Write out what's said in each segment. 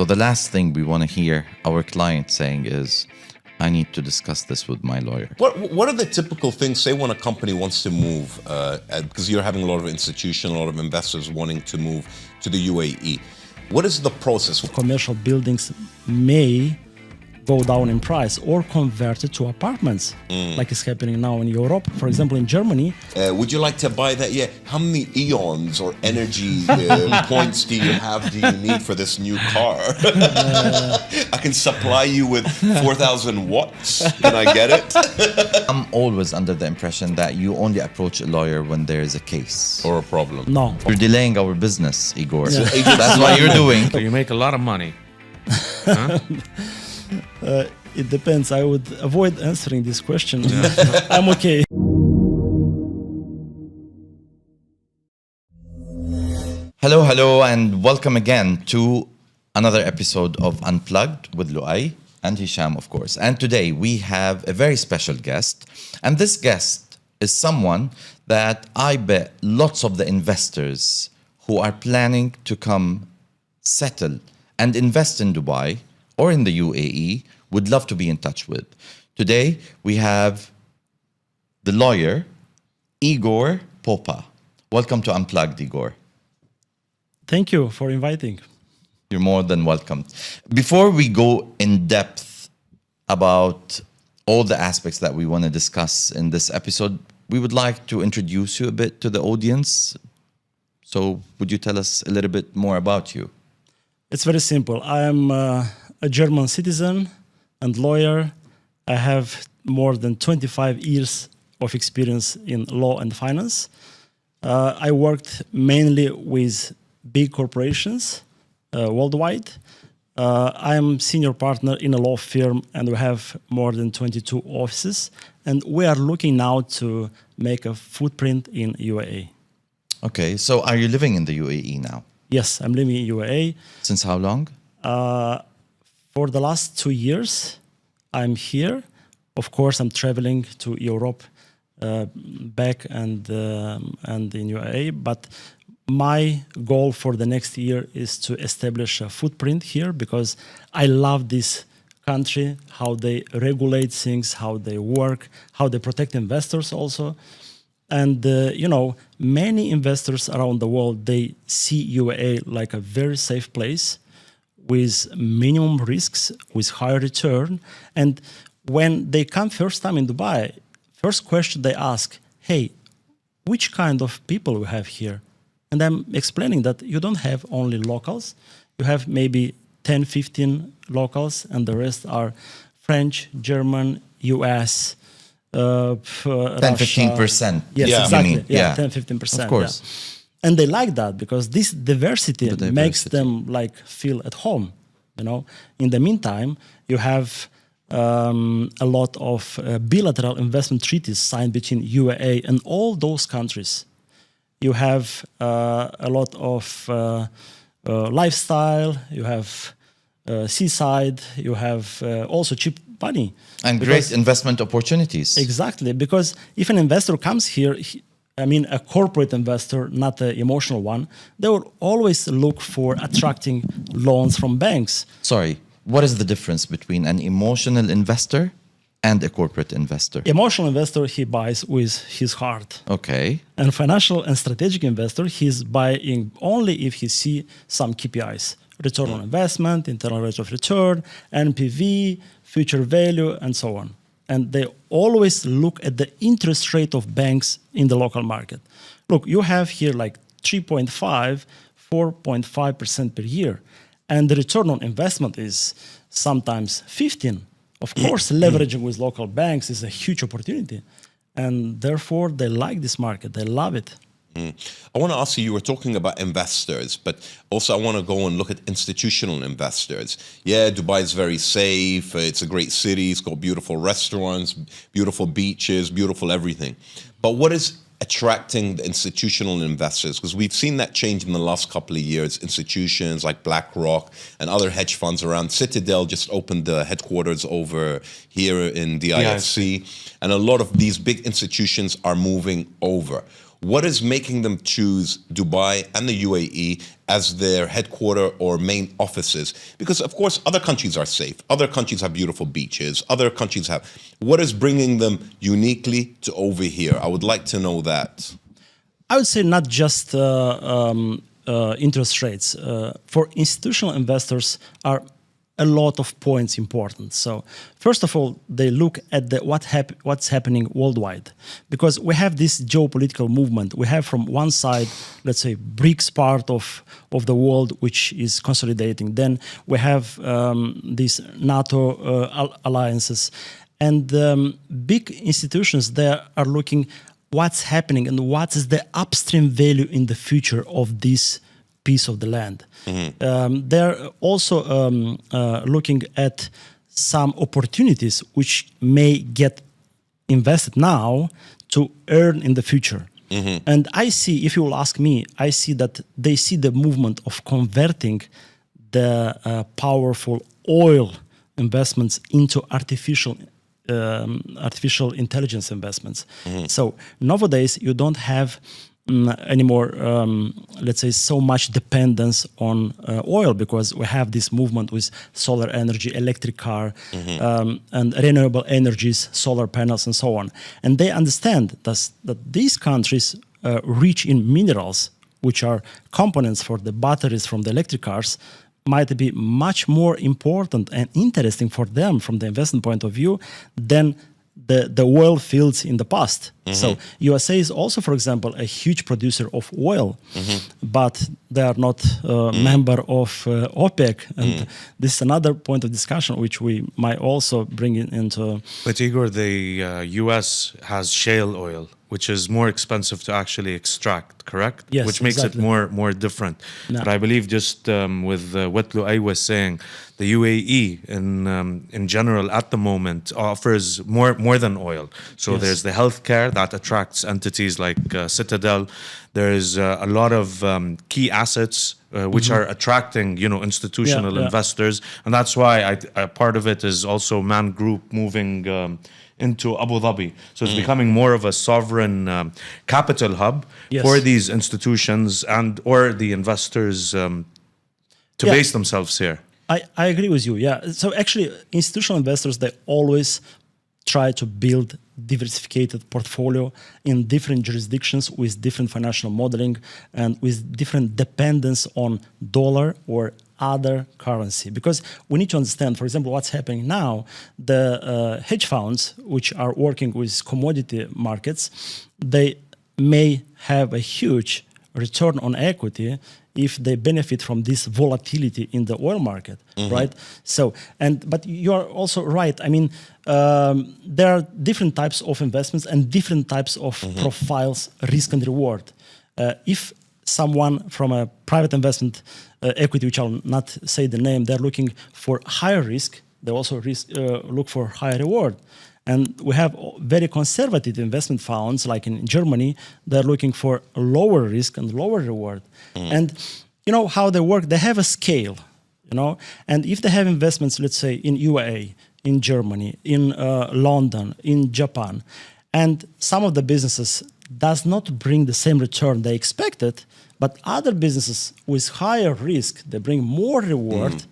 So the last thing we want to hear our client saying is, I need to discuss this with my lawyer. What are the typical things, say when a company wants to move, because you're having a lot of institutional, a lot of investors wanting to move to the UAE. What is the process? Commercial buildings may go down in price or converted to apartments, like is happening now in Europe. For example, in Germany. Would you like to buy that? Yeah. How many eons or energy points do you need for this new car? I can supply you with 4,000 watts. Can I get it? I'm always under the impression that you only approach a lawyer when there is a case Or a problem. No. You're delaying our business, Igor. Yeah. That's what you're doing. So you make a lot of money. Huh? It depends. I would avoid answering this question. I'm okay. Hello, and welcome again to another episode of Unplugged with Luay and Hisham, of course. And today we have a very special guest. And this guest is someone that I bet lots of the investors who are planning to come settle and invest in Dubai or in the UAE would love to be in touch with. Today, we have the lawyer, Igor Popa. Welcome to Unplugged, Igor. Thank you for inviting. You're more than welcome. Before we go in depth about all the aspects that we want to discuss in this episode, we would like to introduce you a bit to the audience. So would you tell us a little bit more about you? It's very simple. I am a German citizen and lawyer. I have more than 25 years of experience in law and finance. I worked mainly with big corporations worldwide. I am senior partner in a law firm, and we have more than 22 offices. And we are looking now to make a footprint in UAE. Okay, so are you living in the UAE now? Yes, I'm living in UAE. Since how long? For the last 2 years, I'm here. Of course, I'm traveling to Europe, back and in UAE. But my goal for the next year is to establish a footprint here because I love this country, how they regulate things, how they work, how they protect investors also. And, many investors around the world, they see UAE like a very safe place with minimum risks, with high return. And when they come first time in Dubai, first question they ask, hey, which kind of people we have here? And I'm explaining that you don't have only locals. You have maybe 10, 15 locals, and the rest are French, German, US, 10, 15%. Yes, Yeah. exactly. You mean, Yeah, 10, 15%. Of course. Yeah. And they like that because this diversity makes them like feel at home. In the meantime, you have a lot of bilateral investment treaties signed between UAE and all those countries. You have a lot of lifestyle. You have seaside. You have also cheap money. And great investment opportunities. Exactly, because if an investor comes here, a corporate investor, not an emotional one, they will always look for attracting loans from banks. Sorry, what is the difference between an emotional investor and a corporate investor? Emotional investor, he buys with his heart. Okay. And financial and strategic investor, he's buying only if he see some KPIs. Return on investment, internal rate of return, NPV, future value, and so on. And they always look at the interest rate of banks in the local market. Look, you have here like 3.5, 4.5% per year. And the return on investment is sometimes 15. Of course, leveraging with local banks is a huge opportunity. And therefore, they like this market. They love it. I want to ask you were talking about investors, but also I want to go and look at institutional investors. Yeah, Dubai is very safe. It's a great city. It's got beautiful restaurants, beautiful beaches, beautiful everything. But what is attracting the institutional investors? Because we've seen that change in the last couple of years. Institutions like BlackRock and other hedge funds around. Citadel just opened the headquarters over here in the IFC. And a lot of these big institutions are moving over. What is making them choose Dubai and the UAE as their headquarter or main offices? Because, of course, other countries are safe. Other countries have beautiful beaches. Other countries have... What is bringing them uniquely to over here? I would like to know that. I would say not just interest rates. For institutional investors are a lot of points important. So first of all, they look at what's happening worldwide, because we have this geopolitical movement. We have from one side, let's say, BRICS part of the world, which is consolidating. Then we have these NATO alliances. And big institutions there are looking what's happening and what is the upstream value in the future of this piece of the land. They're also looking at some opportunities which may get invested now to earn in the future. And I see, if you will ask me, I see that they see the movement of converting the powerful oil investments into artificial intelligence investments. So nowadays you don't have anymore, let's say, so much dependence on oil, because we have this movement with solar energy, electric car, and renewable energies, solar panels, and so on. And they understand that these countries rich in minerals, which are components for the batteries from the electric cars, might be much more important and interesting for them from the investment point of view than the oil fields in the past. So USA is also, for example, a huge producer of oil, but they are not a member of OPEC. And this is another point of discussion which we might also bring into. But Igor, the US has shale oil, which is more expensive to actually extract, correct? Yes, which makes exactly. it more different. No. But I believe just with what Luay was saying, the UAE in general at the moment offers more than oil. So Yes. there's the healthcare that attracts entities like Citadel. There's a lot of key assets which are attracting, institutional investors, and that's why part of it is also Man Group moving into Abu Dhabi. So it's becoming more of a sovereign capital hub for these institutions or the investors to base themselves here. I agree with you. Yeah. So actually, institutional investors, they always try to build diversified portfolio in different jurisdictions with different financial modeling and with different dependence on dollar or other currency. Because we need to understand, for example, what's happening now. The hedge funds, which are working with commodity markets, they may have a huge return on equity if they benefit from this volatility in the oil market, right? So, but you are also right. I mean, there are different types of investments and different types of profiles, risk and reward. If someone from a private investment equity, which I'll not say the name, they're looking for higher risk, they also look for higher reward. And we have very conservative investment funds, like in Germany, they're looking for lower risk and lower reward. And you know how they work? They have a scale, and if they have investments, let's say in UAE, in Germany, in London, in Japan, and some of the businesses does not bring the same return they expected, but other businesses with higher risk, they bring more reward,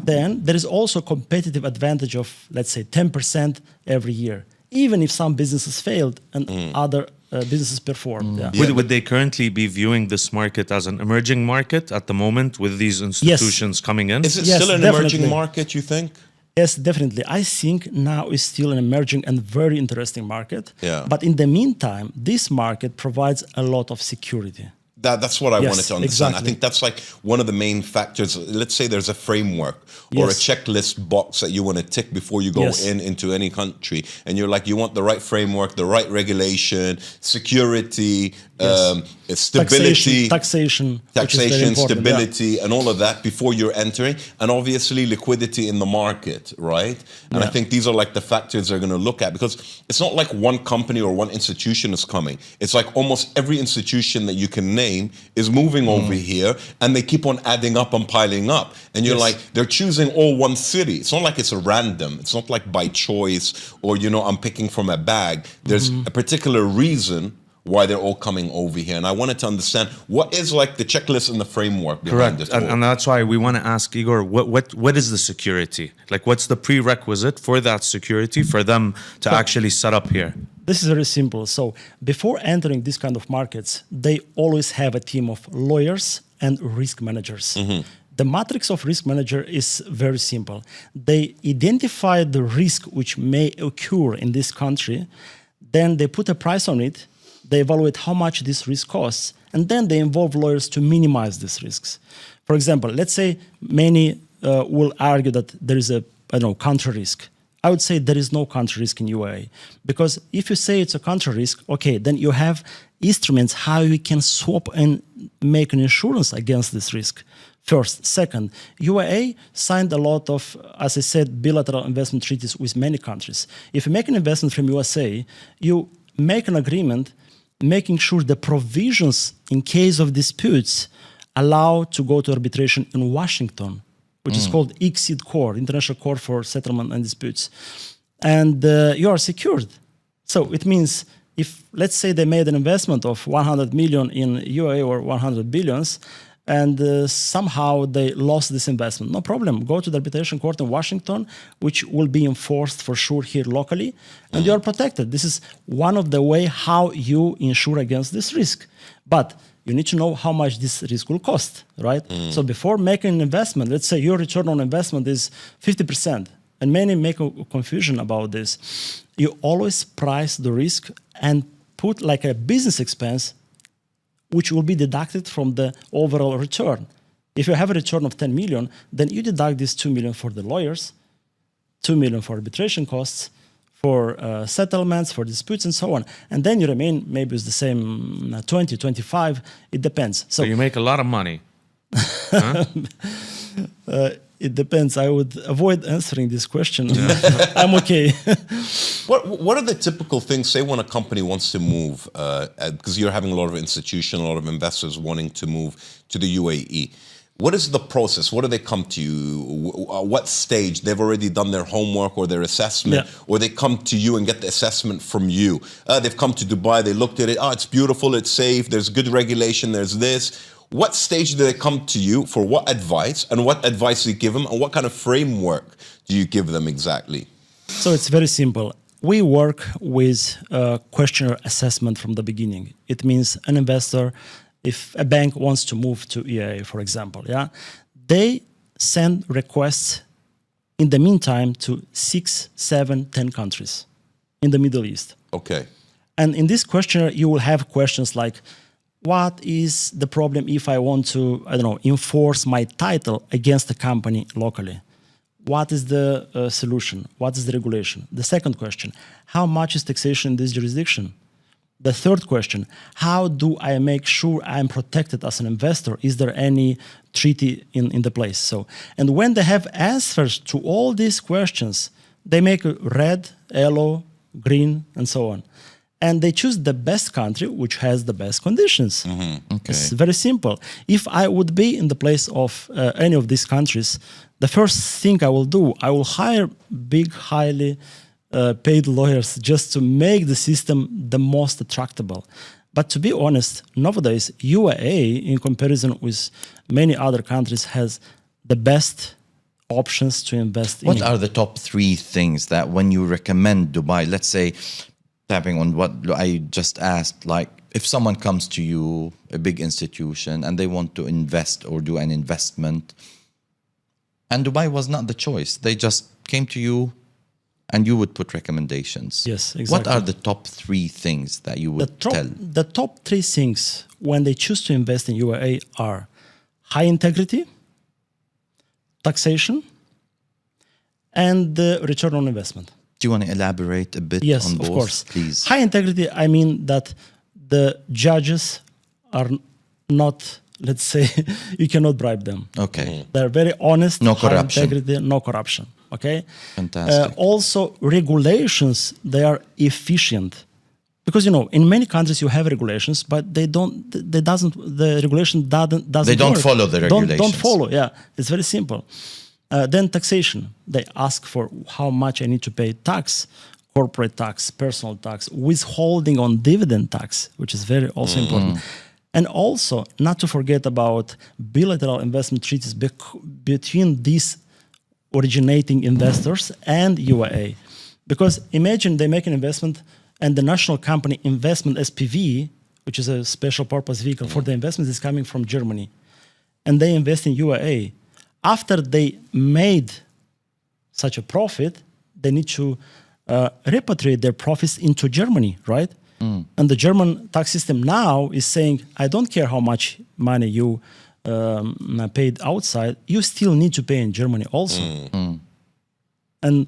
then there is also competitive advantage of, let's say, 10% every year, even if some businesses failed and other businesses performed. Yeah. Would they currently be viewing this market as an emerging market at the moment with these institutions coming in? Is it Yes, still an definitely. emerging market, you think? Yes, definitely. I think now is still an emerging and very interesting market. Yeah. But in the meantime, this market provides a lot of security. That's what I Yes, wanted to understand. exactly. I think that's like one of the main factors. Let's say there's a framework or a Yes. checklist box that you want to tick before you go Yes. into any country. And you're like, you want the right framework, the right regulation, security, stability. Taxation, which is very Taxation, important, stability, and all of that before you're entering, and obviously liquidity in the market, right? And I think these are like the factors they're going to look at, because it's not like one company or one institution is coming. It's like almost every institution that you can name is moving over here, and they keep on adding up and piling up. And you're like, they're choosing all one city. It's not like it's a random. It's not like by choice or, I'm picking from a bag. There's a particular reason why they're all coming over here. And I wanted to understand what is like the checklist and the framework behind Correct, this. and that's why we want to ask Igor, what is the security? Like, what's the prerequisite for that security for them to actually set up here? This is very simple. So before entering this kind of markets, they always have a team of lawyers and risk managers. The matrix of risk manager is very simple. They identify the risk which may occur in this country, then they put a price on it, they evaluate how much this risk costs, and then they involve lawyers to minimize these risks. For example, let's say many will argue that there is a country risk. I would say there is no country risk in UAE, because if you say it's a country risk, okay, then you have instruments how you can swap and make an insurance against this risk. First. Second, UAE signed a lot of, as I said, bilateral investment treaties with many countries. If you make an investment from USA, you make an agreement making sure the provisions in case of disputes allow to go to arbitration in Washington, which is called ICSID Court, International Court for Settlement and Disputes. And you are secured. So it means if, let's say they made an investment of 100 million in UAE or 100 billions, and somehow they lost this investment. No problem. Go to the arbitration court in Washington, which will be enforced for sure here locally, and you are protected. This is one of the way how you insure against this risk. But you need to know how much this risk will cost, right? So before making an investment, let's say your return on investment is 50%, and many make a confusion about this. You always price the risk and put like a business expense which will be deducted from the overall return. If you have a return of 10 million, then you deduct this 2 million for the lawyers, 2 million for arbitration costs, for settlements, for disputes, and so on. And then you remain maybe with the same 20, 25, it depends. So you make a lot of money. Huh? It depends. I would avoid answering this question. I'm okay. What are the typical things, say when a company wants to move, because you're having a lot of institutions, a lot of investors wanting to move to the UAE. What is the process? What do they come to you? What stage? They've already done their homework or their assessment, or they come to you and get the assessment from you. They've come to Dubai, they looked at it, it's beautiful, it's safe, there's good regulation, there's this. What stage do they come to you for what advice, and what advice do you give them, and what kind of framework do you give them exactly? So it's very simple. We work with questionnaire assessment from the beginning. It means an investor, if a bank wants to move to EA, for example, they send requests in the meantime to 6, 7, 10 countries in the Middle East. Okay. And in this questionnaire, you will have questions like, what is the problem if I want to, enforce my title against a company locally? What is the solution? What is the regulation? The second question, how much is taxation in this jurisdiction? The third question, how do I make sure I'm protected as an investor? Is there any treaty in the place? So, and when they have answers to all these questions, they make a red, yellow, green, and so on. And they choose the best country which has the best conditions. Okay. It's very simple. If I would be in the place of any of these countries, the first thing I will do, I will hire big, highly paid lawyers just to make the system the most attractable. But to be honest, nowadays, UAE, in comparison with many other countries, has the best options to invest in. What are the top 3 things that when you recommend Dubai, let's say, tapping on what I just asked, like if someone comes to you, a big institution, and they want to invest or do an investment, and Dubai was not the choice, they just came to you and you would put recommendations. Yes, exactly. What are the top 3 things that you would tell? The top 3 things when they choose to invest in UAE are high integrity, taxation, and return on investment. Do you want to elaborate a bit Yes, on both? of course. Please. High integrity, I mean that the judges are not, let's say, you cannot bribe them. Okay. They're very honest, No high corruption. integrity, no corruption. Okay? Fantastic. Also, regulations, they are efficient. Because, in many countries you have regulations, but the regulation doesn't They don't work. follow the regulations. Don't follow, It's very simple. Then taxation. They ask for how much I need to pay tax corporate tax, personal tax, withholding on dividend tax, which is very also important. And also, not to forget about bilateral investment treaties between these originating investors and UAE. Because imagine they make an investment and the national company investment SPV, which is a special purpose vehicle for the investments, is coming from Germany. And they invest in UAE. After they made such a profit, they need to repatriate their profits into Germany, right? And the German tax system now is saying, I don't care how much money you paid outside, you still need to pay in Germany also. And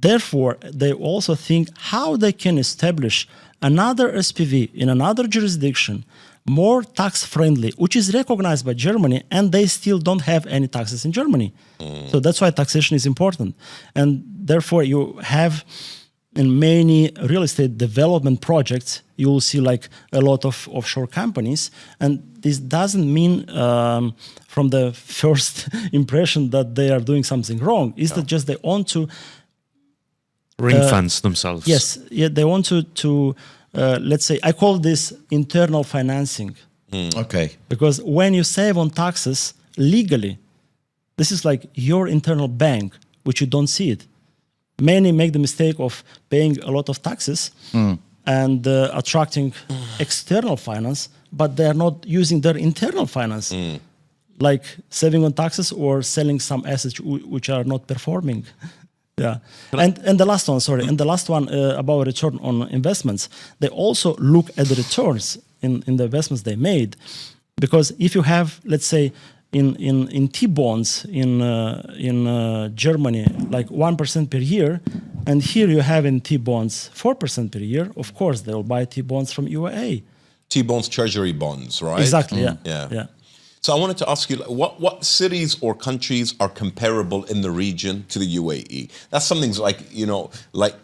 therefore, they also think how they can establish another SPV in another jurisdiction, more tax-friendly, which is recognized by Germany, and they still don't have any taxes in Germany. So that's why taxation is important. And therefore, you have in many real estate development projects, you will see like a lot of offshore companies. And this doesn't mean from the first impression that they are doing something wrong. It's that just they want to Ring fence themselves. Yes, yeah, they want to let's say, I call this internal financing. Okay. Because when you save on taxes legally, this is like your internal bank, which you don't see it. Many make the mistake of paying a lot of taxes and attracting external finance, but they are not using their internal finance, like saving on taxes or selling some assets which are not performing. Yeah, and the last one, and the last one about return on investments. They also look at the returns in the investments they made, because if you have, let's say, in T-bonds in Germany like 1% per year, and here you have in T-bonds 4% per year, of course they will buy T-bonds from UAE. T-bonds, treasury bonds, right? Exactly. Yeah. So I wanted to ask you, what cities or countries are comparable in the region to the UAE? That's something like, like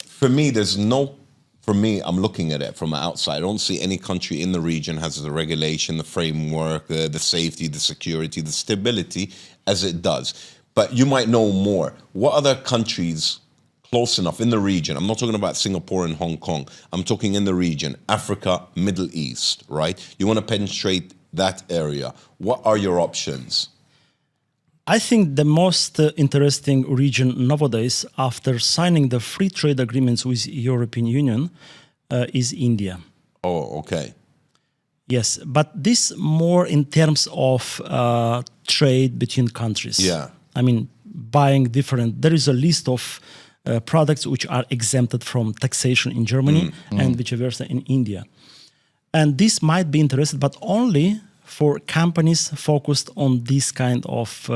for me, I'm looking at it from outside. I don't see any country in the region has the regulation, the framework, the safety, the security, the stability as it does. But you might know more. What other countries close enough in the region? I'm not talking about Singapore and Hong Kong. I'm talking in the region, Africa, Middle East, right? You want to penetrate that area. What are your options? I think the most interesting region nowadays, after signing the free trade agreements with European Union, is India. Oh, okay. Yes, but this more in terms of trade between countries. Yeah. I mean, buying different. There is a list of products which are exempted from taxation in Germany and vice versa in India. And this might be interesting, but only for companies focused on this kind of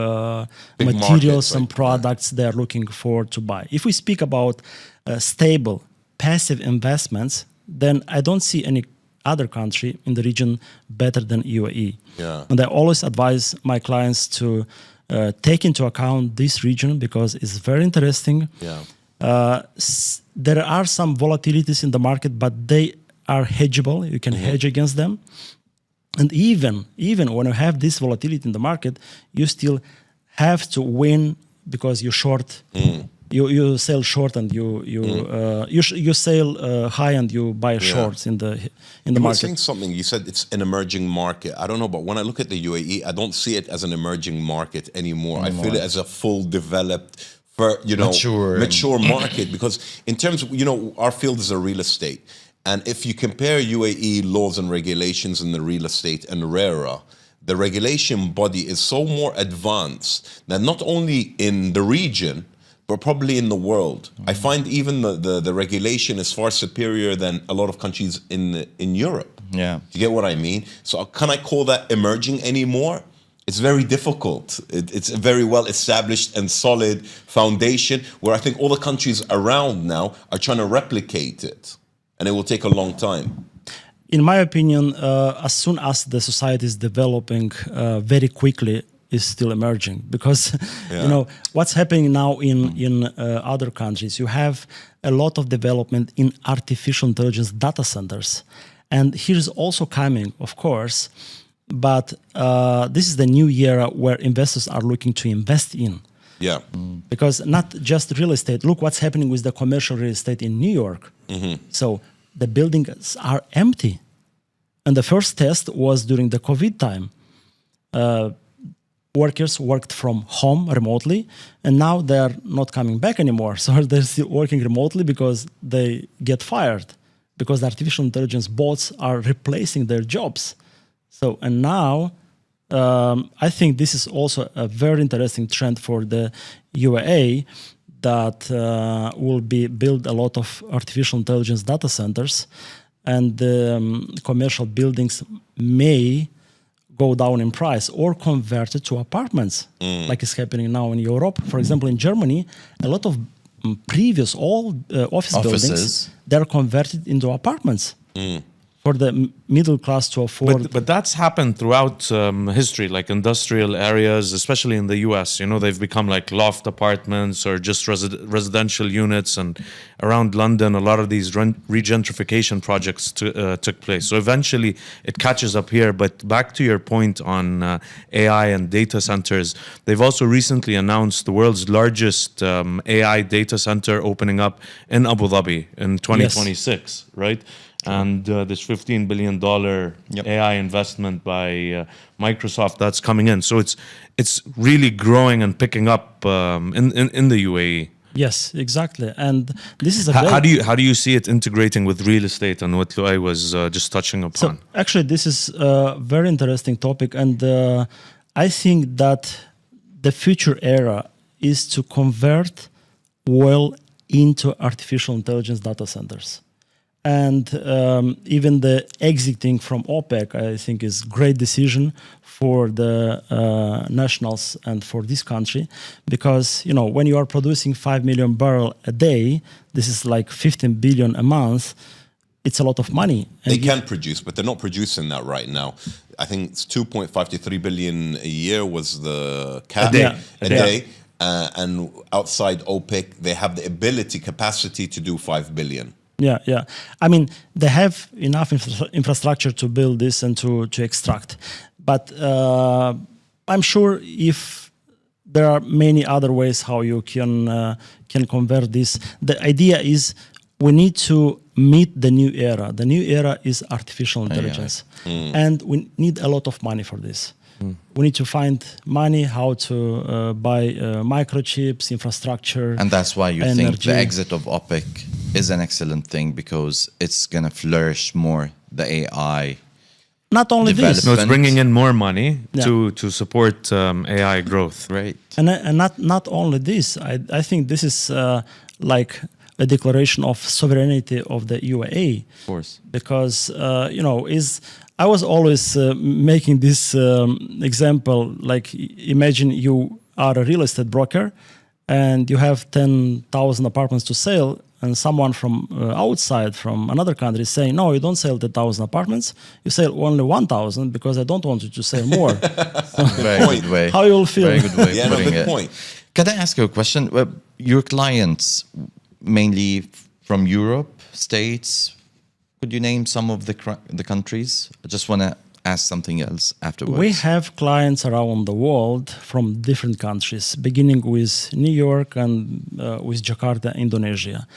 materials and products they are looking for to buy. If we speak about stable, passive investments, then I don't see any other country in the region better than UAE. Yeah. And I always advise my clients to take into account this region because it's very interesting. Yeah. There are some volatilities in the market, but they are hedgeable. You can hedge against them. And even when you have this volatility in the market, you still have to win because you short. You sell short and you sell high and you buy shorts in the market. You were saying something. You said it's an emerging market. I don't know, but when I look at the UAE, I don't see it as an emerging market anymore. I feel it as a full developed, mature market. Because in terms of, our field is a real estate. And if you compare UAE laws and regulations in the real estate and RERA, the regulation body is so more advanced that not only in the region, but probably in the world. I find even the regulation is far superior than a lot of countries in Europe. Yeah. Do you get what I mean? So can I call that emerging anymore? It's very difficult. It's a very well established and solid foundation where I think all the countries around now are trying to replicate it. And it will take a long time. In my opinion, as soon as the society is developing very quickly, is still emerging because what's happening now in other countries. You have a lot of development in artificial intelligence data centers, and here's also coming, of course. But this is the new era where investors are looking to invest in. Yeah. Because not just real estate. Look what's happening with the commercial real estate in New York. So the buildings are empty. And the first test was during the COVID time. Workers worked from home remotely, and now they're not coming back anymore. So they're still working remotely because they get fired, because the artificial intelligence bots are replacing their jobs. So, and now I think this is also a very interesting trend for the UAE, that will be build a lot of artificial intelligence data centers, and commercial buildings may go down in price or converted to apartments, like is happening now in Europe. For example, in Germany, a lot of previous old office buildings, they're converted into apartments for the middle class to afford. But that's happened throughout history, like industrial areas, especially in the US. You know, they've become like loft apartments or just residential units. And around London, a lot of these regentrification projects took place. So eventually it catches up here. But back to your point on AI and data centers, they've also recently announced the world's largest AI data center opening up in Abu Dhabi in 2026, right? And this $15 billion AI investment by Microsoft that's coming in. So it's really growing and picking up in the UAE. Yes, exactly. And this is a how do you see it integrating with real estate and what Luay was just touching upon? So actually, this is a very interesting topic, and I think that the future era is to convert oil into artificial intelligence data centers. And even the exiting from OPEC, I think, is a great decision for the nationals and for this country, because when you are producing 5 million barrels a day, this is like 15 billion a month. It's a lot of money. And they can produce, but they're not producing that right now. I think it's 2.5 to 3 billion a year was the cap a day. And outside OPEC, they have the capacity to do 5 billion. Yeah. I mean, they have enough infrastructure to build this and to extract. But I'm sure if there are many other ways how you can convert this. The idea is we need to meet the new era. The new era is artificial intelligence. And we need a lot of money for this. We need to find money, how to buy microchips, infrastructure. And that's why you energy. think the exit of OPEC is an excellent thing, because it's going to flourish more the AI. Not only this. No, it's bringing in more money to support AI growth. Right. And not only this. I think this is like a declaration of sovereignty of the UAE. Of course. Because, I was always making this example, like imagine you are a real estate broker and you have 10,000 apartments to sell, and someone from outside, from another country is saying, no, you don't sell 10,000 apartments, you sell only 1,000 because I don't want you to sell more. Very good way. How you will feel? Very good way of putting good it. point. Can I ask you a question? Your clients, mainly from Europe, States, could you name some of the countries? I just want to ask something else afterwards. We have clients around the world from different countries, beginning with New York and with Jakarta, Indonesia,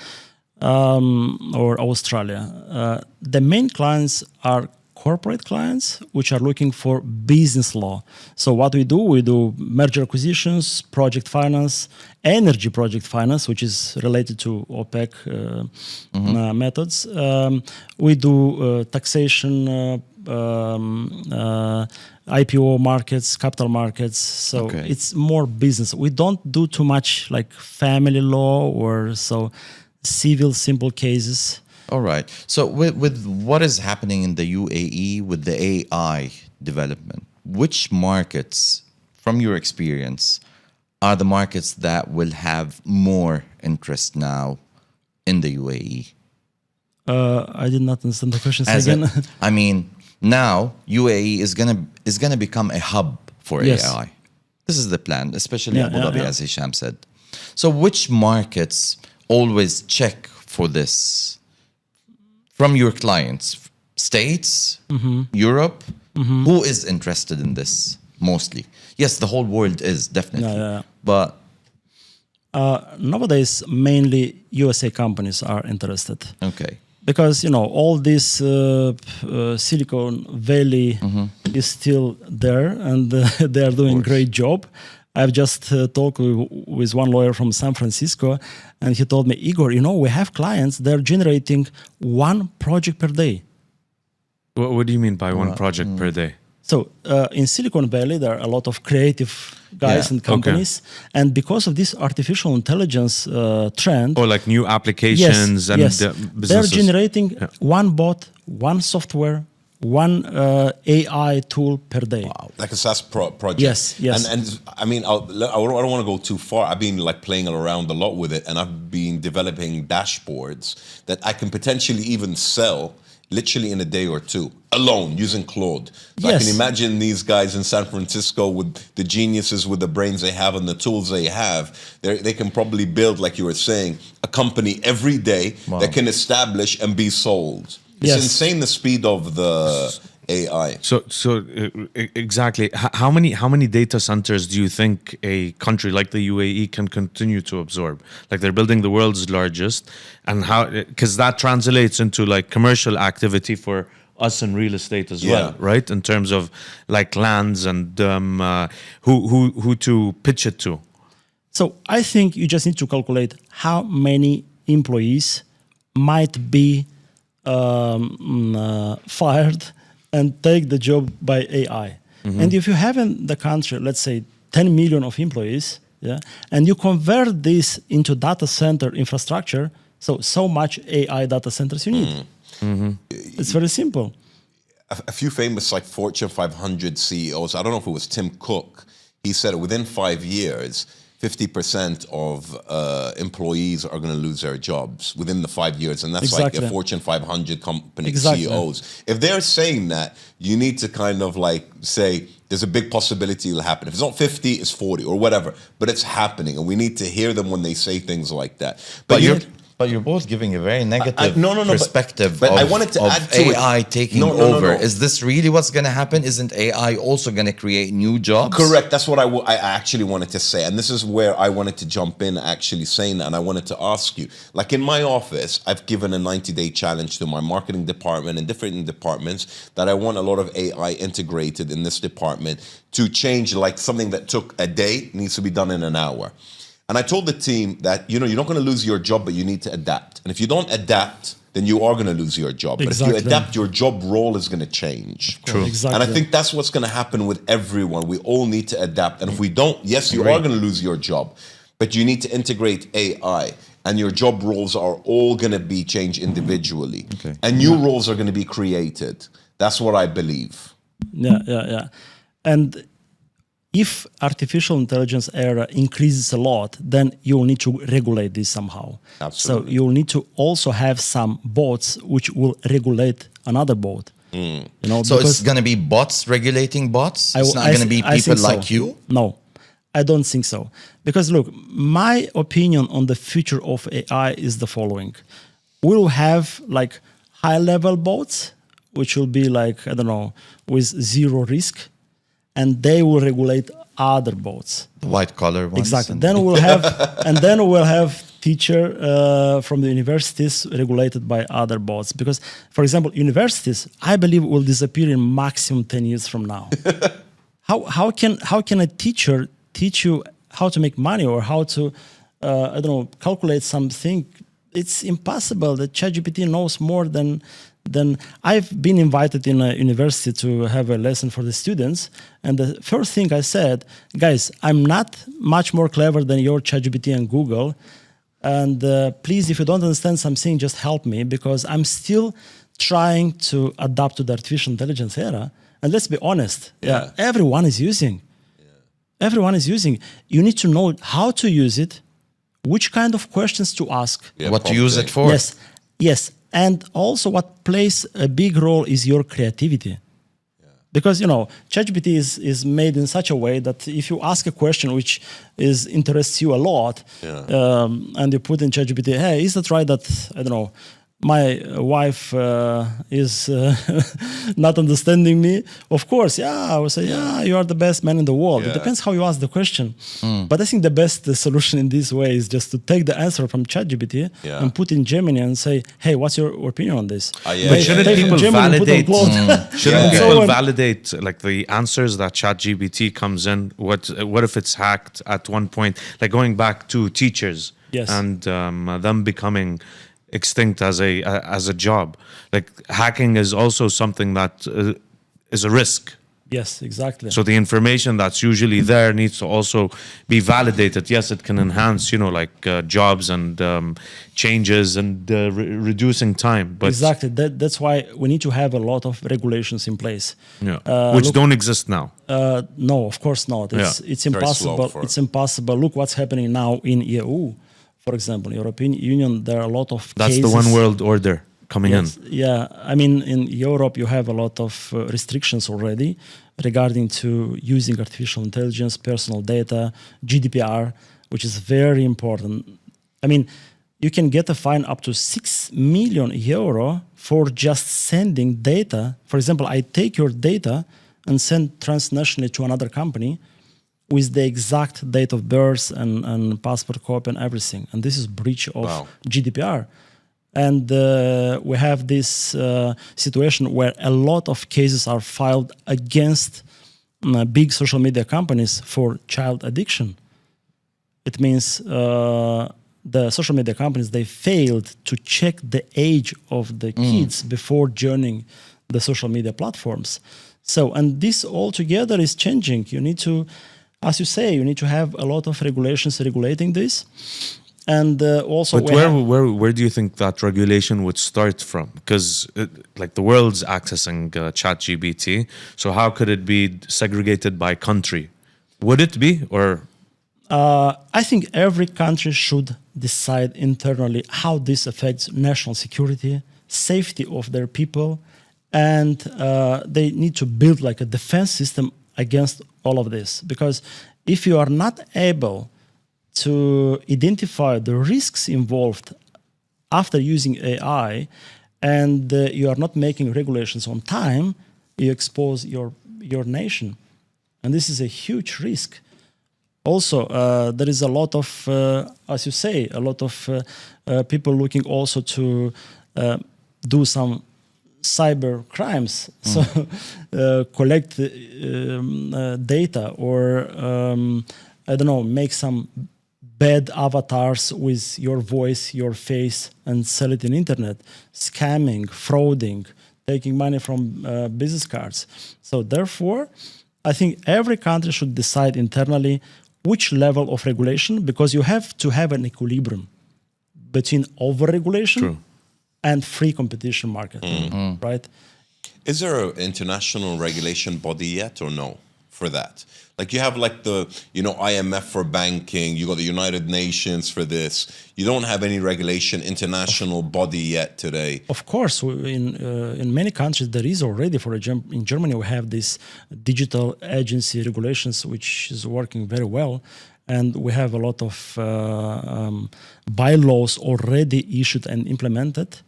or Australia. The main clients are corporate clients, which are looking for business law. So what we do merger acquisitions, project finance, energy project finance, which is related to OPEC methods. We do taxation, IPO markets, capital markets. So it's more business. We don't do too much like family law or so civil simple cases. All right. So with what is happening in the UAE with the AI development, which markets, from your experience, are the markets that will have more interest now in the UAE? I did not understand the question again. I mean, now UAE is gonna become a hub for AI. This is the plan, especially Abu Dhabi, as Hisham said. So which markets always check for this? From your clients, States, Europe, who is interested in this mostly? Yes, the whole world is definitely. But Nowadays, mainly USA companies are interested. Okay. Because all this Silicon Valley is still there, and they are doing great job. I've just talked with one lawyer from San Francisco, and he told me, Igor, we have clients, they're generating one project per day. What do you mean by one project per day? So in Silicon Valley, there are a lot of creative guys and companies, and because of this artificial intelligence trend, Or like new applications and they're businesses. generating one bot, one software, one AI tool per day. Wow. Like a SaaS project. Yes. And I mean, I don't want to go too far. I've been like playing around a lot with it, and I've been developing dashboards that I can potentially even sell literally in a day or two alone using Claude. So I can imagine these guys in San Francisco with the geniuses, with the brains they have and the tools they have, they can probably build, like you were saying, a company every day that can establish and be sold. It's insane the speed of the AI. So exactly, how many data centers do you think a country like the UAE can continue to absorb? Like they're building the world's largest, and how, because that translates into like commercial activity for us in real estate as well, right? In terms of like lands and who to pitch it to. So I think you just need to calculate how many employees might be fired and take the job by AI. And if you have in the country, let's say 10 million of employees, and you convert this into data center infrastructure, so much AI data centers you need. It's very simple. A few famous like Fortune 500 CEOs, I don't know if it was Tim Cook, he said within 5 years, 50% of employees are going to lose their jobs within the 5 years. And that's like a Fortune 500 company CEOs. If they're saying that, you need to kind of like say, there's a big possibility it'll happen. If it's not 50, it's 40 or whatever. But it's happening. And we need to hear them when they say things like that. But you're both giving a very negative perspective but of, I wanted to add to AI it. taking over. Is this really what's going to happen? Isn't AI also going to create new jobs? Correct. That's what I actually wanted to say. And this is where I wanted to jump in actually saying that. And I wanted to ask you, like in my office, I've given a 90-day challenge to my marketing department and different departments that I want a lot of AI integrated in this department to change, like something that took a day needs to be done in an hour. And I told the team that, you're not going to lose your job, but you need to adapt. And if you don't adapt, then you are going to lose your job. But if you adapt, your job role is going to change. True. Exactly. And I think that's what's going to happen with everyone. We all need to adapt. And if we don't, yes, you are going to lose your job. But you need to integrate AI. And your job roles are all going to be changed individually. And new roles are going to be created. That's what I believe. Yeah. And if artificial intelligence era increases a lot, then you'll need to regulate this somehow. Absolutely. So you'll need to also have some bots which will regulate another bot. So it's going to be bots regulating bots? It's not going to be people like you? No, I don't think so. Because look, my opinion on the future of AI is the following. We'll have like high-level bots, which will be like, I don't know, with zero risk, and they will regulate other bots. The white-collar ones? Exactly. Then we'll have teacher from the universities regulated by other bots. Because, for example, universities, I believe, will disappear in maximum 10 years from now. How can a teacher teach you how to make money or how to, calculate something? It's impossible. The ChatGPT knows more than I've been invited in a university to have a lesson for the students. And the first thing I said, guys, I'm not much more clever than your ChatGPT and Google. And please, if you don't understand something, just help me, because I'm still trying to adapt to the artificial intelligence era. And let's be honest, everyone is using. Everyone is using. You need to know how to use it, which kind of questions to ask. What to use it for. Yes. And also what plays a big role is your creativity. Because, ChatGPT is made in such a way that if you ask a question which interests you a lot, and you put in ChatGPT, hey, is it right that, my wife is not understanding me. Of course, yeah, I will say, yeah, you are the best man in the world. It Yeah. depends how you ask the question. But I think the best solution in this way is just to take the answer from ChatGPT Yeah. and put in Gemini and say, hey, what's your opinion on this? Yeah, But yeah, shouldn't yeah. Take from people Gemini and put on validate? Claude. Shouldn't Yeah. people So, validate like the answers that ChatGPT comes in? What if it's hacked at one point? Like going back to teachers Yes. and them becoming extinct as a job. Like hacking is also something that is a risk. Yes, exactly. So the information that's usually there needs to also be validated. Yes, it can enhance, jobs and changes and reducing time. But Exactly. That's why we need to have a lot of regulations in place. yeah, which don't exist now. No, of course not. It's Very impossible. slow for It's impossible. Look what's happening now in EU, for example, European Union. There are a lot of That's cases. the one world order coming Yes, in. yeah. I mean, in Europe, you have a lot of restrictions already regarding to using artificial intelligence, personal data, GDPR, which is very important. I mean, you can get a fine up to 6 million euro for just sending data. For example, I take your data and send transnationally to another company with the exact date of birth and passport copy and everything. And this is breach of Wow. GDPR. And we have this situation where a lot of cases are filed against big social media companies for child addiction. It means the social media companies, they failed to check the age of the kids before joining the social media platforms. So, and this all together is changing. You need to, as you say, you need to have a lot of regulations regulating this. And also, But where do you think that regulation would start from? Because like the world's accessing ChatGPT, so how could it be segregated by country? Would it be, or I think every country should decide internally how this affects national security, safety of their people, and they need to build like a defense system against all of this. Because if you are not able to identify the risks involved after using AI, and you are not making regulations on time, you expose your nation, and this is a huge risk. Also, there is a lot of, as you say, a lot of people looking also to do some cyber crimes, so collect data or I don't know, make some bad avatars with your voice, your face, and sell it in internet, scamming, frauding, taking money from business cards. So therefore, I think every country should decide internally which level of regulation, because you have to have an equilibrium between over-regulation and free competition market, right? Is there an international regulation body yet or no for that? Like you have like the, IMF for banking, you got the United Nations for this. You don't have any regulation international body yet today. Of course, in many countries there is already. In Germany, we have this digital agency regulations, which is working very well, and we have a lot of bylaws already issued and implemented.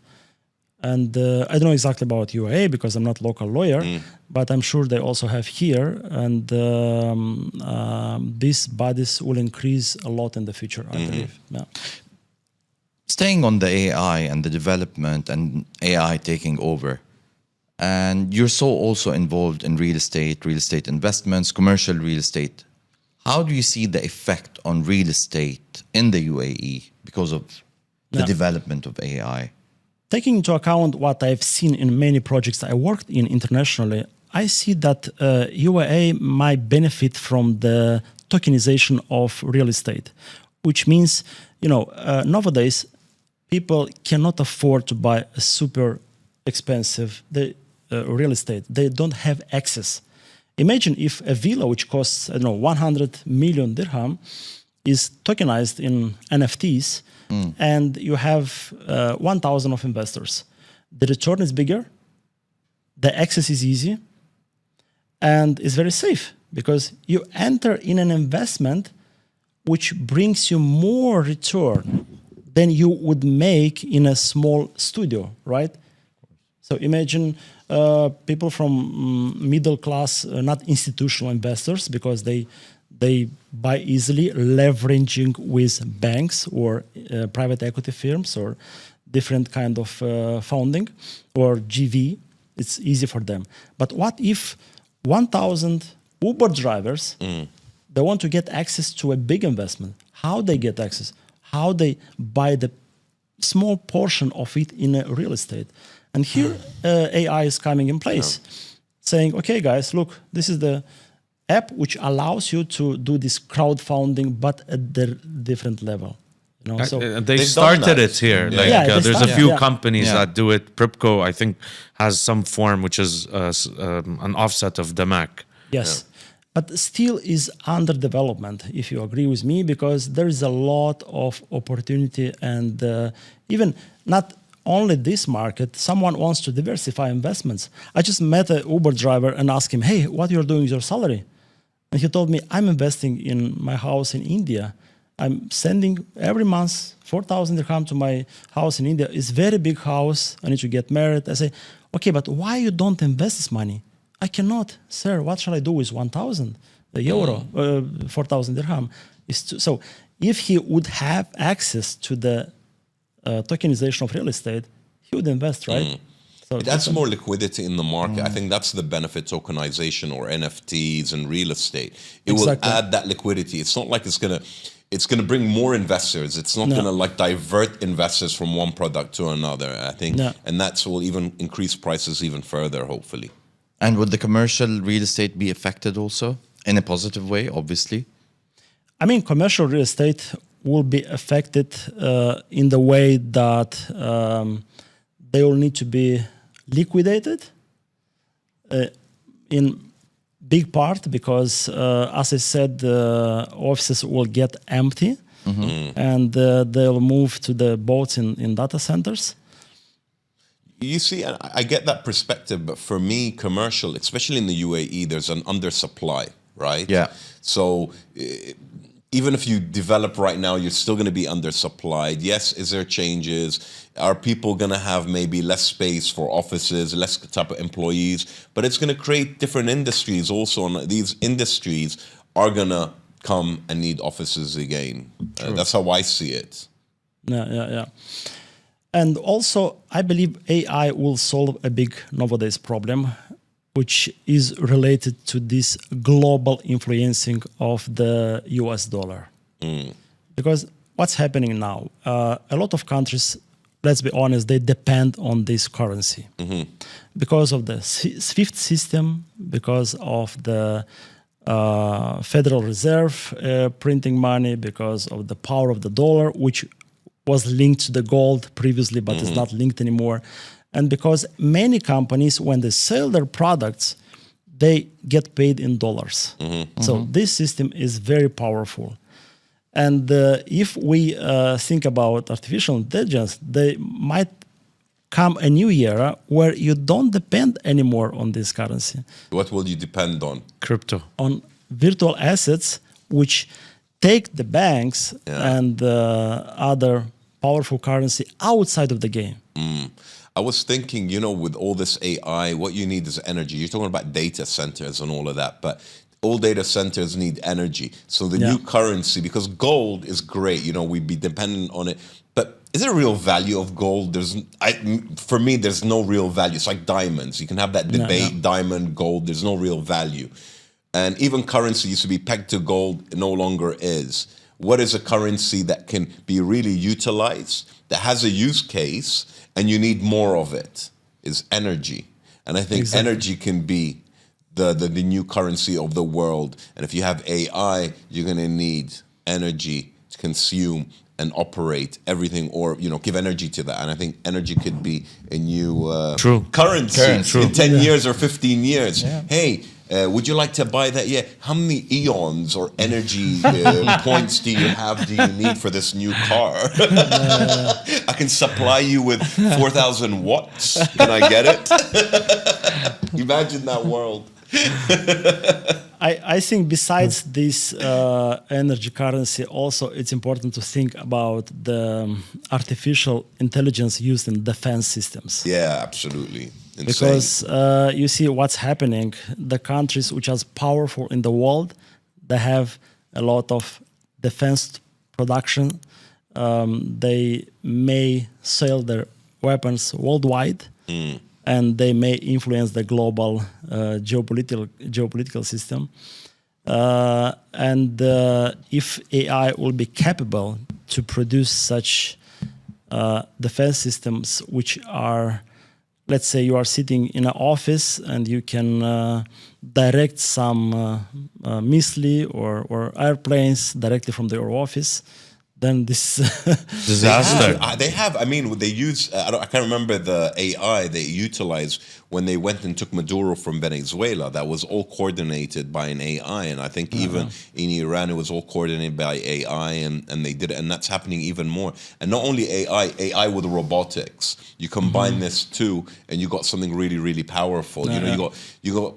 And I don't know exactly about UAE because I'm not a local lawyer, but I'm sure they also have here. And these bodies will increase a lot in the future, I believe. Yeah. Staying on the AI and the development and AI taking over, and you're so also involved in real estate investments, commercial real estate. How do you see the effect on real estate in the UAE because of the development of AI? Taking into account what I've seen in many projects I worked in internationally, I see that UAE might benefit from the tokenization of real estate, which means, nowadays people cannot afford to buy a super expensive real estate. They don't have access. Imagine if a villa which costs, 100 million dirham is tokenized in NFTs, and you have 1,000 of investors. The return is bigger, the access is easy, and it's very safe because you enter in an investment which brings you more return than you would make in a small studio, right? So imagine people from middle class, not institutional investors, because they buy easily, leveraging with banks or private equity firms or different kind of funding or GV. It's easy for them. But what if 1,000 Uber drivers, they want to get access to a big investment? How they get access? How they buy the small portion of it in a real estate? And here AI is coming in place, saying, okay, guys, look, this is the app which allows you to do this crowdfunding, but at the different level. You know, so they They've started done that. it here. Yeah. Like Yeah, they there's a started, few yeah. companies Yeah. that do it. Pripco, I think, has some form which is an offset of the Mac. yes, but still is under development, if you agree with me, because there is a lot of opportunity, and even not only this market, someone wants to diversify investments. I just met an Uber driver and asked him, hey, what you're doing with your salary? And he told me, I'm investing in my house in India. I'm sending every month 4,000 dirham to my house in India. It's a very big house. I need to get married. I say, okay, but why you don't invest this money? I cannot, sir. What shall I do with 1,000 euro, 4,000 dirham? So if he would have access to the tokenization of real estate, he would invest, right? So It adds more liquidity in the market. I think that's the benefit tokenization or NFTs and real estate. It Exactly. will add that liquidity. It's not like it's gonna bring more investors. It's not No. gonna like divert investors from one product to another. I think, No. and that's will even increase prices even further, hopefully. And would the commercial real estate be affected also in a positive way, obviously? I mean, commercial real estate will be affected in the way that they will need to be liquidated in big part because, as I said, offices will get empty and they'll move to the boats in data centers. You see, I get that perspective, but for me, commercial, especially in the UAE, there's an undersupply, right? Yeah. So even if you develop right now, you're still going to be undersupplied. Yes, is there changes? Are people going to have maybe less space for offices, less type of employees? But it's going to create different industries also, and these industries are going to come and need offices again. That's how I see it. Yeah. And also, I believe AI will solve a big nowadays problem, which is related to this global influencing of the US dollar. Because what's happening now? A lot of countries, let's be honest, they depend on this currency. Because of the SWIFT system, because of the Federal Reserve printing money, because of the power of the dollar, which was linked to the gold previously, but is not linked anymore. And because many companies, when they sell their products, they get paid in dollars. So this system is very powerful. And if we think about artificial intelligence, they might come a new era where you don't depend anymore on this currency, What will you depend on? Crypto. on virtual assets, which take the banks and other powerful currency outside of the game. I was thinking, with all this AI, what you need is energy. You're talking about data centers and all of that, but all data centers need energy. So the new currency, because gold is great, we'd be dependent on it. But is there a real value of gold? For me, there's no real value. It's like diamonds. You can have that debate, diamond, gold. There's no real value. And even currency used to be pegged to gold. It no longer is. What is a currency that can be really utilized, that has a use case, and you need more of it, is energy. And I think energy can be the new currency of the world. And if you have AI, you're going to need energy to consume and operate everything, or give energy to that. And I think energy could be a new currency in 10 years or 15 years. Yeah. Hey, would you like to buy that? Yeah. How many eons or energy points do you need for this new car? I can supply you with 4,000 watts. Can I get it? Imagine that world. I think besides this energy currency, also it's important to think about the artificial intelligence used in defense systems. Yeah, absolutely. Insane. Because you see what's happening. The countries which are powerful in the world, they have a lot of defense production. They may sell their weapons worldwide, and they may influence the global geopolitical system. And if AI will be capable to produce such defense systems, which are, let's say, you are sitting in an office and you can direct some missile or airplanes directly from your office, then this Disaster. They have. I mean, they use. I can't remember the AI they utilized when they went and took Maduro from Venezuela. That was all coordinated by an AI, and I think even in Iran it was all coordinated by AI, and they did it. And that's happening even more. And not only AI with robotics. You combine this too, and you got something really, really powerful. You got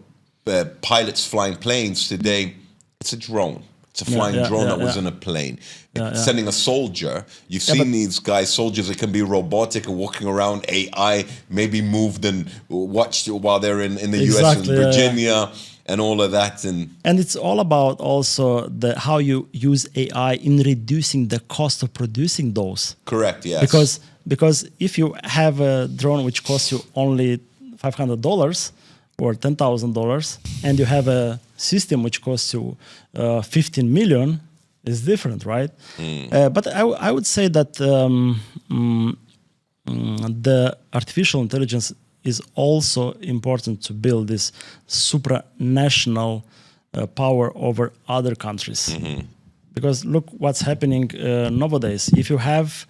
pilots flying planes today. It's a drone. It's a flying drone that was in a plane. Sending a soldier. You've seen these guys, soldiers that can be robotic and walking around, AI, maybe moved and watched while they're in the US and Virginia and all of that. And it's all about also how you use AI in reducing the cost of producing those. Correct, yes. Because if you have a drone which costs you only $500 or $10,000, and you have a system which costs you 15 million, is different, right? But I would say that the artificial intelligence is also important to build this supranational power over other countries. Because look what's happening nowadays. If you have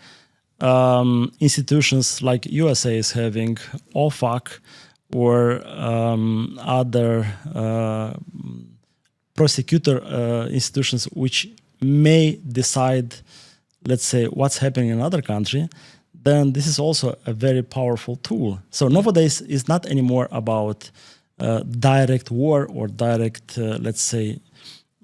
institutions like USA is having, OPEC, or other prosecutor institutions which may decide, let's say, what's happening in another country, then this is also a very powerful tool. So nowadays is not anymore about direct war or direct, let's say,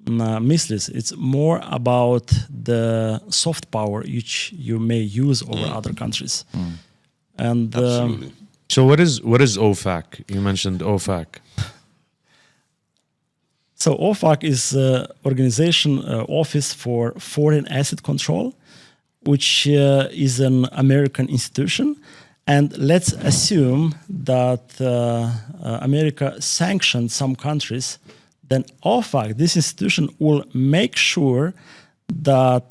missiles. It's more about the soft power which you may use over other countries. And absolutely. So what is OFAC? You mentioned OFAC. So OFAC is organization office for foreign asset control, which is an American institution. And let's assume that America sanctioned some countries, then OFAC, this institution, will make sure that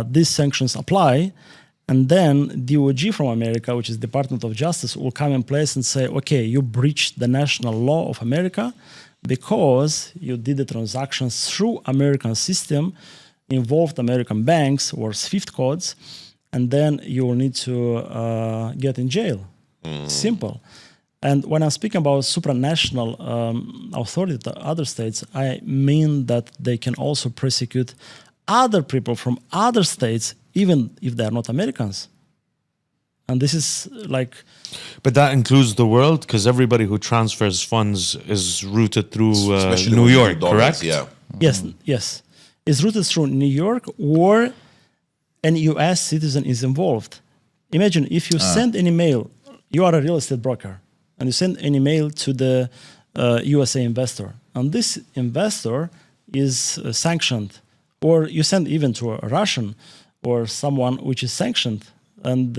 these sanctions apply. And then DOJ from America, which is Department of Justice, will come in place and say, okay, you breached the national law of America because you did the transactions through American system, involved American banks or SWIFT codes, and then you will need to get in jail. Simple. And when I'm speaking about supranational authority to other states, I mean that they can also prosecute other people from other states, even if they are not Americans. And this is like... But that includes the world, because everybody who transfers funds is routed through New York, correct? Yeah. Yes. It's routed through New York, or an US citizen is involved. Imagine if you send an email, you are a real estate broker, and you send an email to the USA investor, and this investor is sanctioned, or you send even to a Russian or someone which is sanctioned, and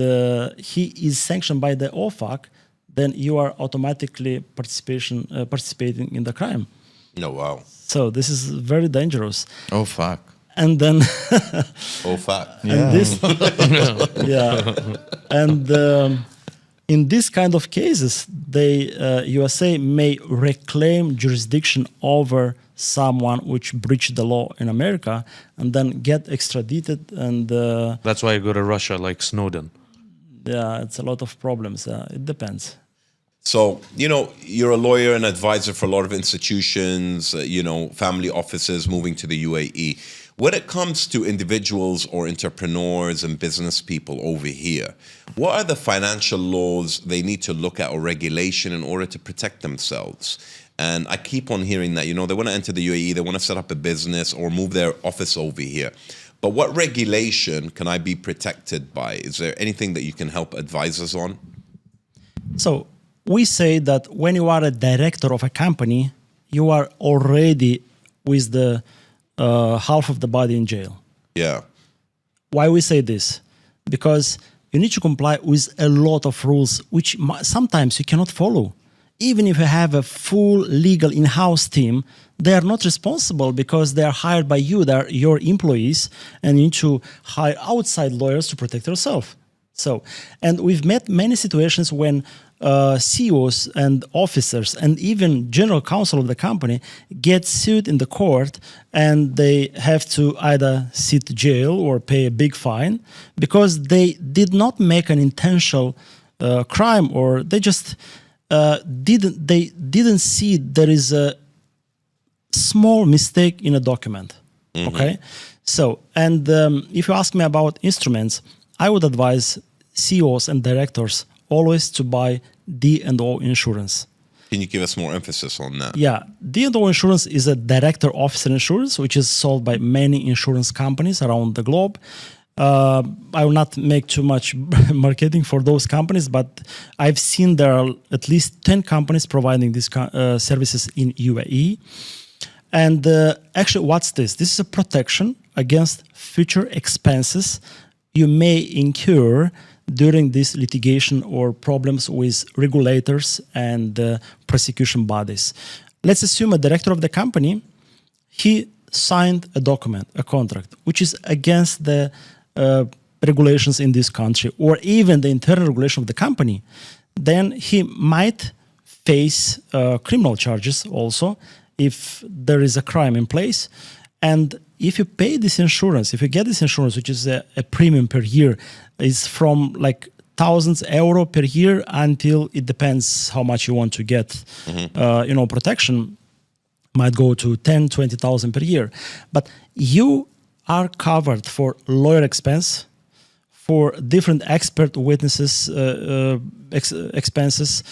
he is sanctioned by the OFAC, then you are automatically participating in the crime. No, wow. So this is very dangerous. Oh, fuck. And then... Oh, fuck. And this... And in this kind of cases, USA may reclaim jurisdiction over someone which breached the law in America and then get extradited. And that's why you go to Russia, like Snowden. Yeah, it's a lot of problems. It depends. So, you're a lawyer and advisor for a lot of institutions, family offices moving to the UAE. When it comes to individuals or entrepreneurs and business people over here, what are the financial laws they need to look at or regulation in order to protect themselves? And I keep on hearing that, they want to enter the UAE, they want to set up a business or move their office over here. But what regulation can I be protected by? Is there anything that you can help advise us on? So we say that when you are a director of a company, you are already with the half of the body in jail. Yeah. Why we say this? Because you need to comply with a lot of rules, which sometimes you cannot follow. Even if you have a full legal in-house team, they are not responsible because they are hired by you. They are your employees, and you need to hire outside lawyers to protect yourself. So, and we've met many situations when CEOs and officers and even general counsel of the company get sued in the court, and they have to either sit jail or pay a big fine because they did not make an intentional crime, or they just didn't see there is a small mistake in a document. Okay, so and if you ask me about instruments, I would advise CEOs and directors always to buy D&O insurance. Can you give us more emphasis on that? Yeah, D&O insurance is a director officer insurance, which is sold by many insurance companies around the globe. I will not make too much marketing for those companies, but I've seen there are at least 10 companies providing these services in UAE. And actually, what's this? This is a protection against future expenses you may incur during this litigation or problems with regulators and prosecution bodies. Let's assume a director of the company, he signed a document, a contract, which is against the regulations in this country or even the internal regulation of the company. Then he might face criminal charges also if there is a crime in place. And if you pay this insurance, if you get this insurance, which is a premium per year, is from like thousands euro per year until it depends how much you want to get, protection might go to 10, 20,000 per year. But you are covered for lawyer expense, for different expert witnesses expenses.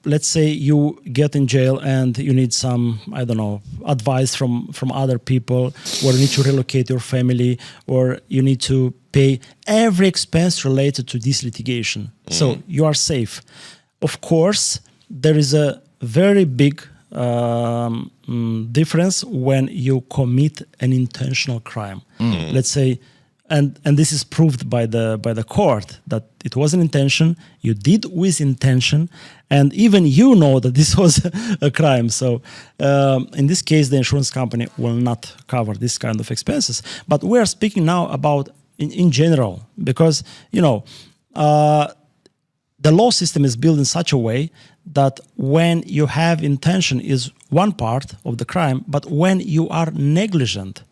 Let's say you get in jail and you need some, advice from other people, or you need to relocate your family, or you need to pay every expense related to this litigation. So you are safe. Of course, there is a very big difference when you commit an intentional crime. Let's say, and this is proved by the court that it was an intention, you did with intention, and even you know that this was a crime. So in this case, the insurance company will not cover this kind of expenses. But we are speaking now about in general, because the law system is built in such a way that when you have intention is one part of the crime, but when you are negligent,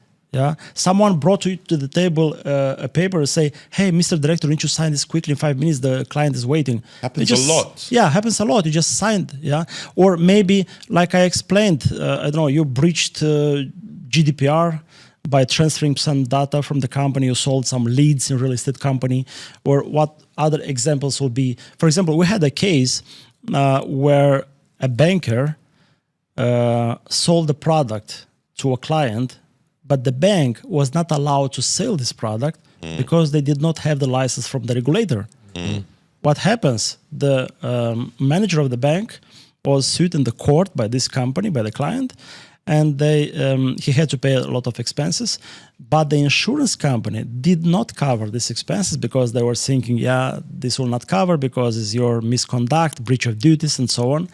someone brought to the table a paper and say, hey, Mr. Director, need to sign this quickly in 5 minutes, the client is waiting. Happens a lot. Yeah, happens a lot. You just signed, Or maybe, like I explained, you breached GDPR by transferring some data from the company, you sold some leads in real estate company, or what other examples will be. For example, we had a case where a banker sold a product to a client, but the bank was not allowed to sell this product because they did not have the license from the regulator. What happens? The manager of the bank was sued in the court by this company, by the client, and he had to pay a lot of expenses. But the insurance company did not cover these expenses because they were thinking, this will not cover because it's your misconduct, breach of duties, and so on.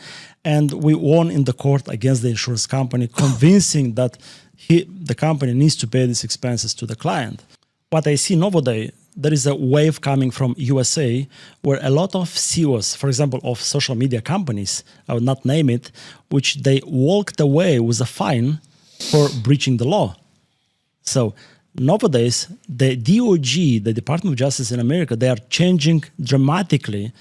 And we won in the court against the insurance company, convincing that the company needs to pay these expenses to the client. What I see nowadays, there is a wave coming from USA where a lot of CEOs, for example, of social media companies, I would not name it, which they walked away with a fine for breaching the law. So nowadays, the DOJ, the Department of Justice in America, they are changing dramatically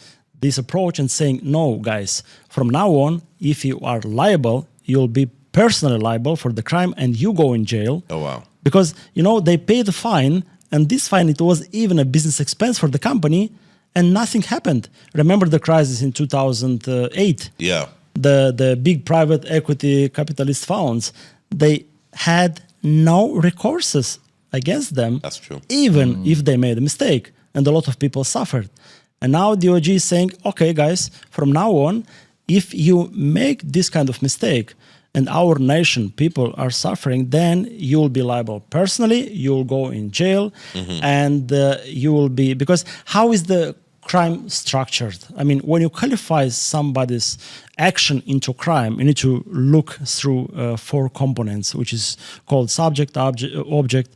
this approach and saying, no, guys, from now on, if you are liable, you'll be personally liable for the crime and you go in jail. Oh, wow. Because, they pay the fine, and this fine, it was even a business expense for the company, and nothing happened. Remember the crisis in 2008? Yeah. the big private equity capitalist funds, they had no recourses against them. That's true. Even if they made a mistake, and a lot of people suffered. And now DOJ is saying, okay, guys, from now on, if you make this kind of mistake and our nation, people are suffering, then you will be liable personally, you will go in jail, and you will be, because how is the crime structured? I mean, when you qualify somebody's action into crime, you need to look through 4 components, which is called subject, object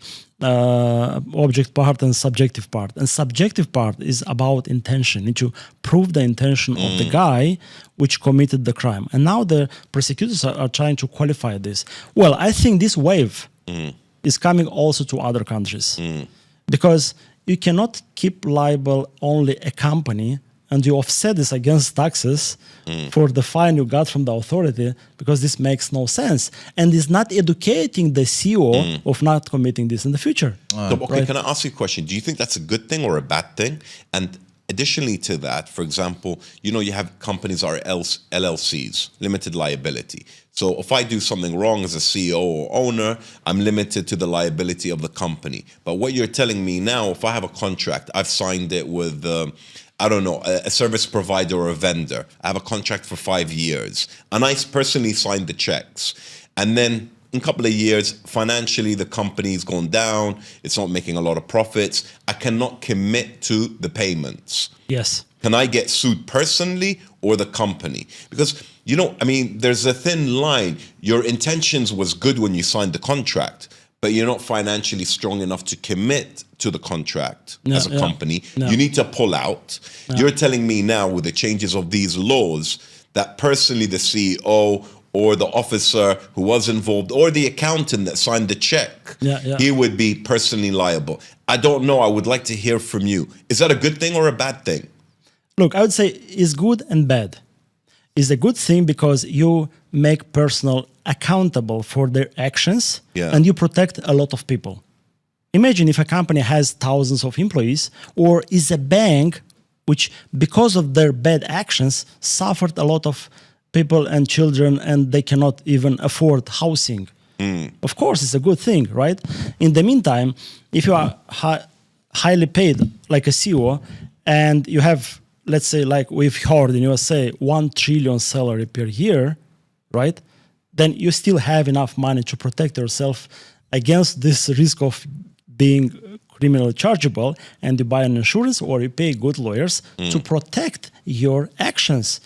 part, and subjective part. And subjective part is about intention. You need to prove the intention of the guy which committed the crime. And now the prosecutors are trying to qualify this. Well, I think this wave is coming also to other countries, because you cannot keep liable only a company and you offset this against taxes for the fine you got from the authority, because this makes no sense and is not educating the CEO of not committing this in the future. So, okay, can I ask you a question? Do you think that's a good thing or a bad thing? And additionally to that, for example, you have companies are LLCs, limited liability. So if I do something wrong as a CEO or owner, I'm limited to the liability of the company. But what you're telling me now, if I have a contract, I've signed it with a service provider or a vendor. I have a contract for 5 years. And I personally signed the checks. And then in a couple of years, financially, the company's gone down. It's not making a lot of profits. I cannot commit to the payments. Yes. Can I get sued personally or the company? Because, there's a thin line. Your intentions was good when you signed the contract, but you're not financially strong enough to commit to the contract as a company. You need to pull out. You're telling me now with the changes of these laws that personally the CEO or the officer who was involved or the accountant that signed the check, he would be personally liable. I don't know. I would like to hear from you. Is that a good thing or a bad thing? Look, I would say it's good and bad. It's a good thing because you make personnel accountable for their actions and you protect a lot of people. Imagine if a company has thousands of employees or is a bank which, because of their bad actions, suffered a lot of people and children and they cannot even afford housing. Of course, it's a good thing, right? In the meantime, if you are highly paid like a CEO and you have, let's say, like we've heard in USA, 1 trillion salary per year, right? Then you still have enough money to protect yourself against this risk of being criminally chargeable, and you buy an insurance or you pay good lawyers to protect your actions.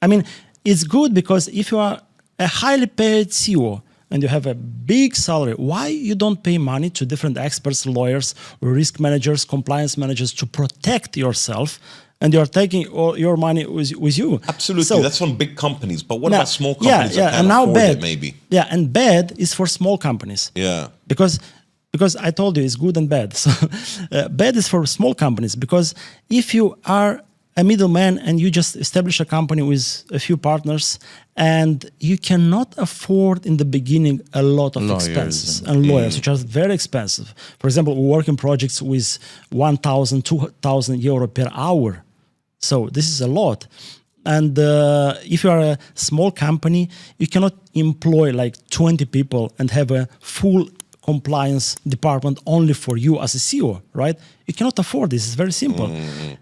I mean, it's good because if you are a highly paid CEO and you have a big salary, why you don't pay money to different experts, lawyers, risk managers, compliance managers to protect yourself? And you're taking all your money with you. Absolutely, so, that's on big companies. But what about small companies that can't afford it, maybe? Yeah, and bad is for small companies. Yeah. Because I told you it's good and bad. So bad is for small companies because if you are a middleman and you just establish a company with a few partners and you cannot afford in the beginning a lot of expenses and lawyers, which are very expensive. For example, we work in projects with 1,000, 2,000 euro per hour. So this is a lot. And if you are a small company, you cannot employ like 20 people and have a full compliance department only for you as a CEO, right? You cannot afford this. It's very simple.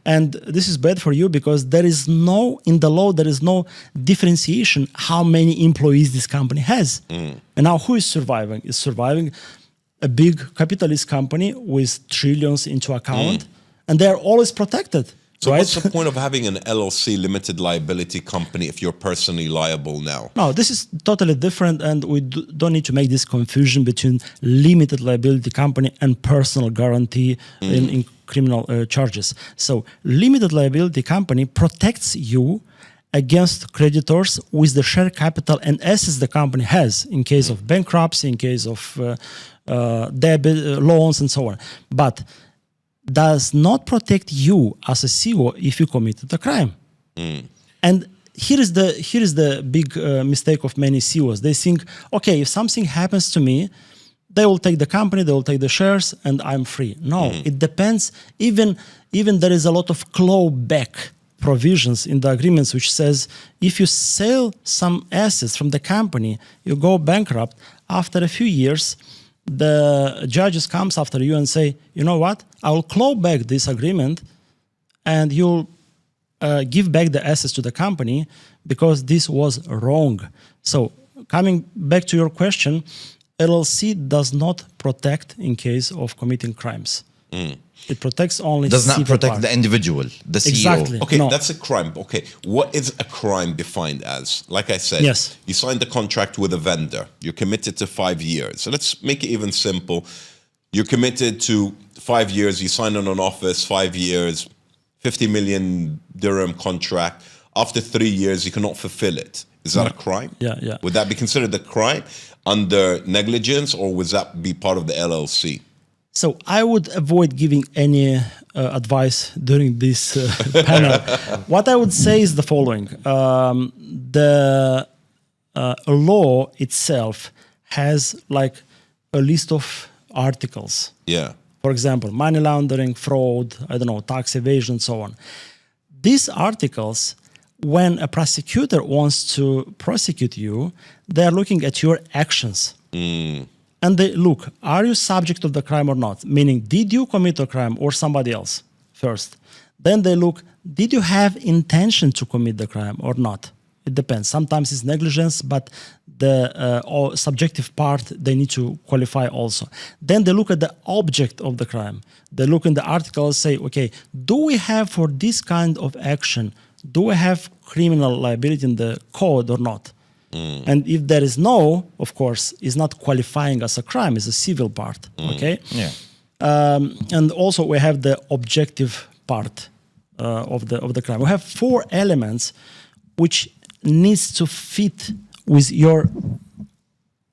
And this is bad for you because there is no, in the law, there is no differentiation how many employees this company has. And now who is surviving? Is surviving a big capitalist company with trillions into account, and they're always protected. So right? what's the point of having an LLC, limited liability company, if you're personally liable now? No, this is totally different, and we don't need to make this confusion between limited liability company and personal guarantee in criminal charges. So limited liability company protects you against creditors with the share capital and assets the company has in case of bankruptcy, in case of debit, loans, and so on. But does not protect you as a CEO if you committed a crime. And here is the big mistake of many CEOs. They think, okay, if something happens to me, they will take the company, they will take the shares, and I'm free. No, it depends. Even there is a lot of clawback provisions in the agreements which says if you sell some assets from the company, you go bankrupt, after a few years, the judges comes after you and say, you know what, I will claw back this agreement and you'll give back the assets to the company because this was wrong. So coming back to your question, LLC does not protect in case of committing crimes. It protects only Does not civil protect part. the individual, the CEO. Exactly. Okay, No. that's a crime. Okay, what is a crime defined as? Like I said, Yes. you signed a contract with a vendor. You're committed to 5 years. So let's make it even simple. You're committed to 5 years. You sign on an office, 5 years, 50 million dirham contract. After 3 years, you cannot fulfill it. Is that a crime? Yeah. Would that be considered a crime under negligence, or would that be part of the LLC? So I would avoid giving any advice during this panel. What I would say is the following. The law itself has like a list of articles. Yeah. For example, money laundering, fraud, I don't know, tax evasion, so on. These articles, when a prosecutor wants to prosecute you, they are looking at your actions. And they look, are you subject of the crime or not? Meaning, did you commit a crime or somebody else first? Then they look, did you have intention to commit the crime or not? It depends. Sometimes it's negligence, but the subjective part, they need to qualify also. Then they look at the object of the crime. They look in the article and say, okay, do we have for this kind of action, do we have criminal liability in the code or not? And if there is no, of course, is not qualifying as a crime, it's a civil part, okay? Yeah. And also we have the objective part of the crime. We have 4 elements which needs to fit with your.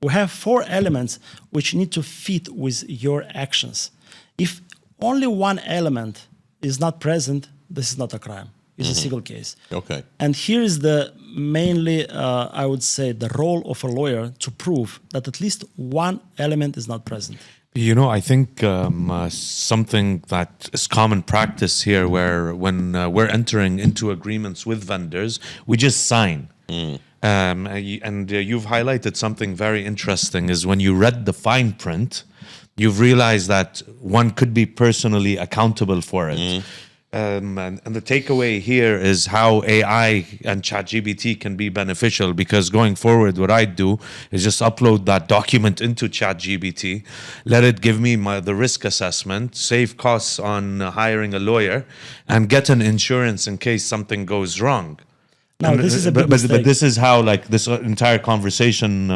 We have 4 elements which need to fit with your actions. If only one element is not present, this is not a crime. It's a civil case. Okay. And here is the mainly, I would say, the role of a lawyer to prove that at least one element is not present. You know, I think something that is common practice here, where when we're entering into agreements with vendors, we just sign. And you've highlighted something very interesting, is when you read the fine print, you've realized that one could be personally accountable for it. And the takeaway here is how AI and ChatGPT can be beneficial, because going forward, what I do is just upload that document into ChatGPT, let it give me the risk assessment, save costs on hiring a lawyer, and get an insurance in case something goes wrong. Now, this is a big mistake. But this is how, like, this entire conversation,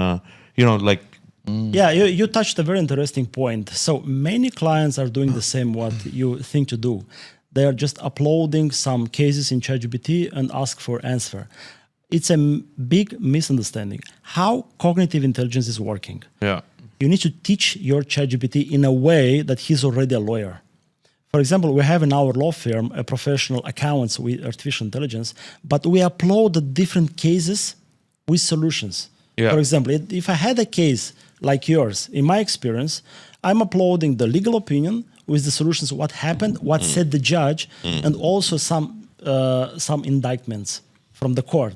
Yeah, you touched a very interesting point. So many clients are doing the same what you think to do. They are just uploading some cases in ChatGPT and ask for answer. It's a big misunderstanding. How cognitive intelligence is working. Yeah. You need to teach your ChatGPT in a way that he's already a lawyer. For example, we have in our law firm a professional accountants with artificial intelligence, but we upload the different cases with solutions. Yeah. For example, if I had a case like yours, in my experience, I'm uploading the legal opinion with the solutions, what happened, what said the judge, and also some indictments from the court.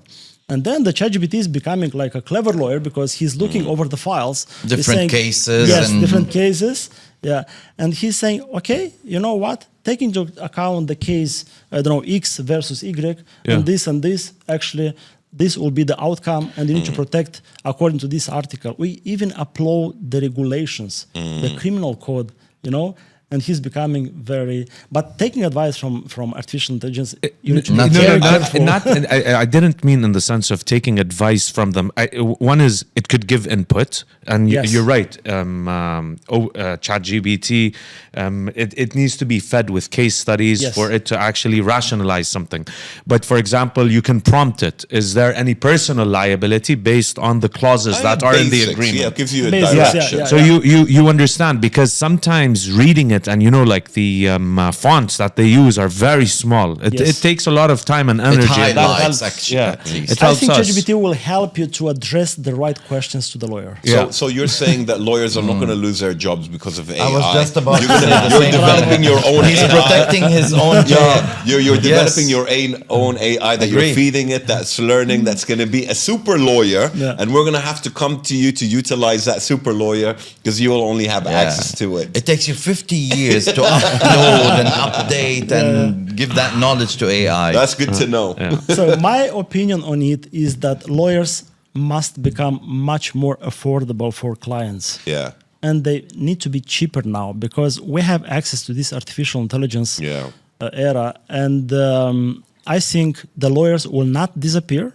And then the ChatGPT is becoming like a clever lawyer because he's looking over the files. He's Different saying, cases. Yes, and different cases. Yeah. And he's saying, okay, you know what? Take into account the case, I don't know, X versus Y, and this, actually, this will be the outcome, and you need to protect according to this article. We even upload the regulations, the criminal code, and he's becoming but taking advice from artificial intelligence, you need to be very careful. I didn't mean in the sense of taking advice from them. One is, it could give input, and Yes. you're right. ChatGPT, it needs to be fed with case studies Yes. for it to actually rationalize something. But for example, you can prompt it. Is there any personal liability based on the clauses that are in the Basics, agreement? Yeah, it gives you a Basics, yeah, direction. yeah. So you understand, because sometimes reading it, and like the fonts that they use are very small. It takes a lot of time and energy. It and that highlights, helps. actually, Yeah, at least. it I helps think us. ChatGPT will help you to address the right questions to the lawyer. Yeah. So you're saying that lawyers are not going to lose their jobs because of AI? I was just about You're to say the you're same developing thing. your own He's AI. protecting his own job. You're developing Yes. your own AI that Agree. you're feeding it, that's learning, that's going to be a super lawyer, Yeah. and we're going to have to come to you to utilize that super lawyer because you will only have access to it. It takes you 50 years to upload and update and give that knowledge to AI. That's good to know. So my opinion on it is that lawyers must become much more affordable for clients. Yeah. And they need to be cheaper now because we have access to this artificial intelligence Yeah. era. And I think the lawyers will not disappear.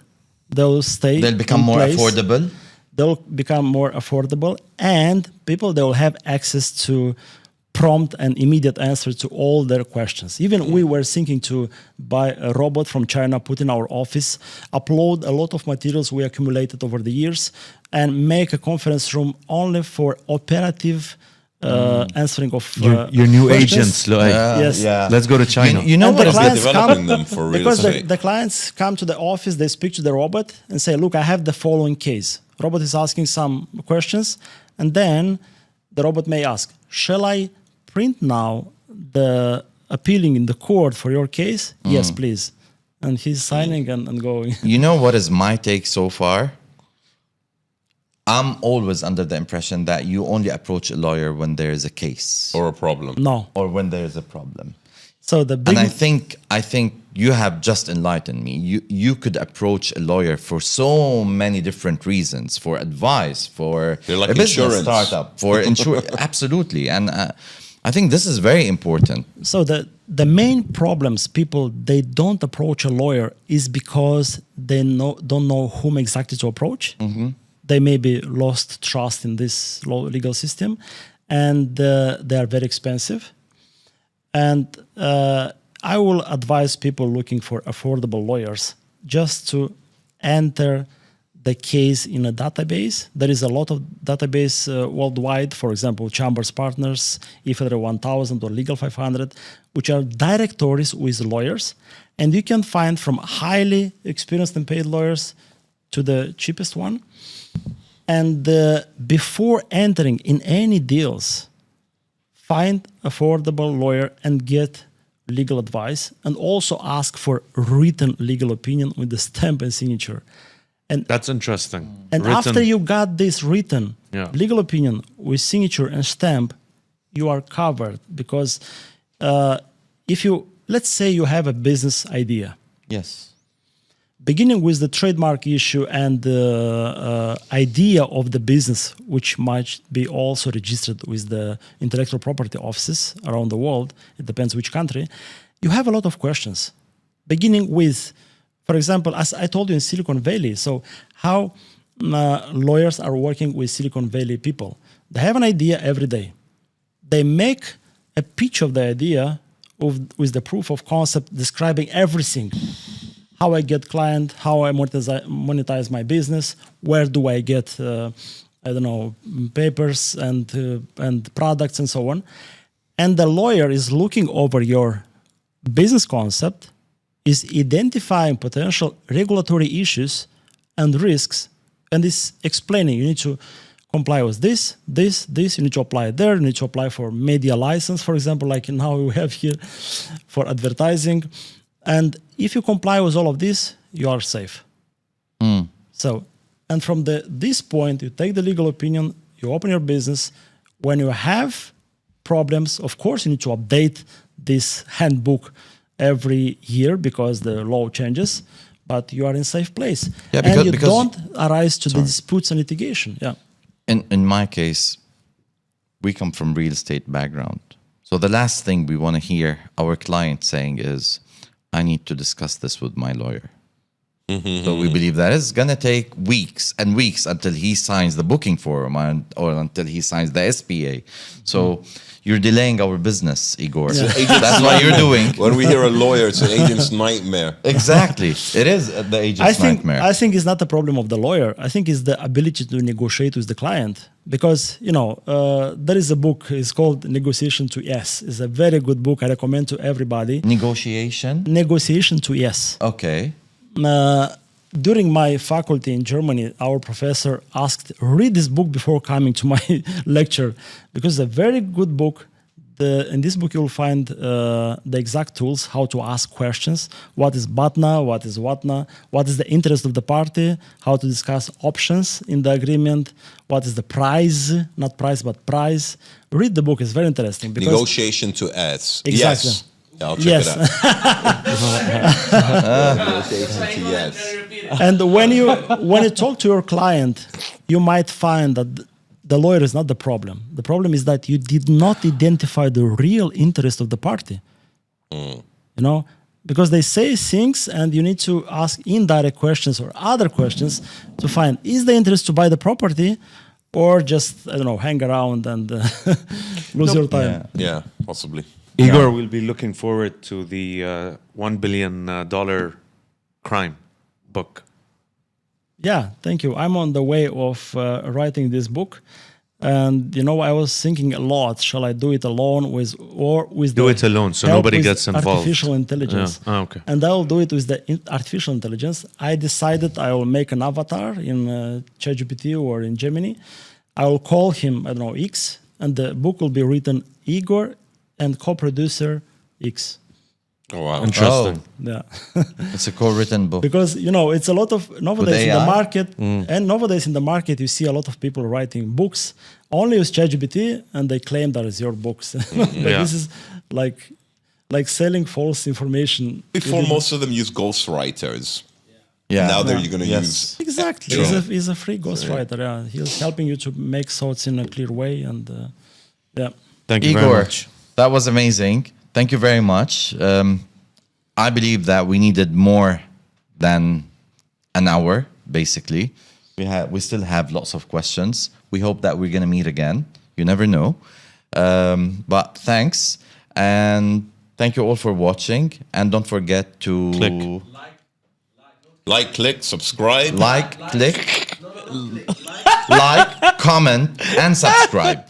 They'll stay. They'll become in more place. affordable. They'll become more affordable, and people, they will have access to prompt and immediate answer to all their questions. Even we were thinking to buy a robot from China, put in our office, upload a lot of materials we accumulated over the years, and make a conference room only for operative answering of Your new questions. agents, Loay. Yes. Yeah. Let's go to China. You know And what the is clients developing them for real because estate. the clients come to the office, they speak to the robot and say, look, I have the following case. Robot is asking some questions, and then the robot may ask, shall I print now the appealing in the court for your case? Yes, please. And he's signing and going. You know what is my take so far? I'm always under the impression that you only approach a lawyer when there is a case Or a problem. No. or when there is a problem. So the big... And I think you have just enlightened me. You could approach a lawyer for so many different reasons, for advice, for They're like a business insurance. startup, for insurance. Absolutely. And I think this is very important. So the main problems people, they don't approach a lawyer is because they don't know whom exactly to approach. They maybe lost trust in this legal system, and they are very expensive. And I will advise people looking for affordable lawyers just to enter the case in a database. There is a lot of database worldwide, for example, Chambers Partners, IFEDRE 1000 or Legal 500, which are directories with lawyers. And you can find from highly experienced and paid lawyers to the cheapest one. And before entering in any deals, find affordable lawyer and get legal advice, and also ask for written legal opinion with the stamp and signature. And That's interesting. and Written. after you got this written legal opinion with signature and stamp, you are covered. Because if you, let's say you have a business idea, Yes. beginning with the trademark issue and the idea of the business, which might be also registered with the intellectual property offices around the world, it depends which country, you have a lot of questions. Beginning with, for example, as I told you in Silicon Valley, so how lawyers are working with Silicon Valley people. They have an idea every day. They make a pitch of the idea with the proof of concept describing everything. How I get client, how I monetize my business, where do I get, papers and products and so on. And the lawyer is looking over your business concept, is identifying potential regulatory issues and risks, and is explaining, you need to comply with this, you need to apply it there, you need to apply for media license, for example, like now we have here for advertising. And if you comply with all of this, you are safe. So, and from this point, you take the legal opinion, you open your business. When you have problems, of course, you need to update this handbook every year because the law changes, but you are in safe place. Yeah, and you because don't arise to the disputes and litigation. Yeah. In my case, we come from real estate background. So the last thing we want to hear our client saying is, I need to discuss this with my lawyer. So we believe that it's going to take weeks and weeks until he signs the booking form or until he signs the SPA. So you're delaying our business, Igor. That's what you're doing. When we hear a lawyer, it's an agent's nightmare. Exactly. It is the agent's nightmare. I think it's not the problem of the lawyer. I think it's the ability to negotiate with the client. because there is a book. It's called Negotiation to Yes. It's a very good book. I recommend to everybody. Negotiation. Negotiation to Yes. Okay. During my faculty in Germany, our professor asked, read this book before coming to my lecture, because it's a very good book. In this book, you'll find the exact tools, how to ask questions, what is BATNA, what is WATNA, what is the interest of the party, how to discuss options in the agreement, what is the price, not price, but price. Read the book, it's very interesting. Because Negotiation to S. Exactly. Yes. Yeah, I'll check it out. Negotiation to yes. And when you talk to your client, you might find that the lawyer is not the problem. The problem is that you did not identify the real interest of the party. Because they say things and you need to ask indirect questions or other questions to find, is the interest to buy the property or just, hang around and lose your time? Yeah, possibly. Igor will be looking forward to the $1 billion crime book. Yeah, thank you. I'm on the way of writing this book. And, I was thinking a lot, shall I do it alone or with Do it alone, so nobody gets involved. Artificial intelligence. Yeah. Okay. And I'll do it with the artificial intelligence. I decided I will make an avatar in ChatGPT or in Gemini. I will call him, X, and the book will be written Igor and co-producer X. Oh, wow. Interesting. Yeah. It's a co-written book. Because it's a lot of nowadays in the AI? market, and nowadays in the market you see a lot of people writing books only with ChatGPT, and they claim that it's your books. But this is like selling false information. Before, most of them use ghostwriters. Yeah. Now they're going to use... Exactly. He's a free ghostwriter. Yeah, he's helping you to make thoughts in a clear way, and Thank you Igor, very much. that was amazing. Thank you very much. I believe that we needed more than an hour, basically. We still have lots of questions. We hope that we're going to meet again. You never know. But thanks. And thank you all for watching. And don't forget to... Click, subscribe. Click, comment, and subscribe.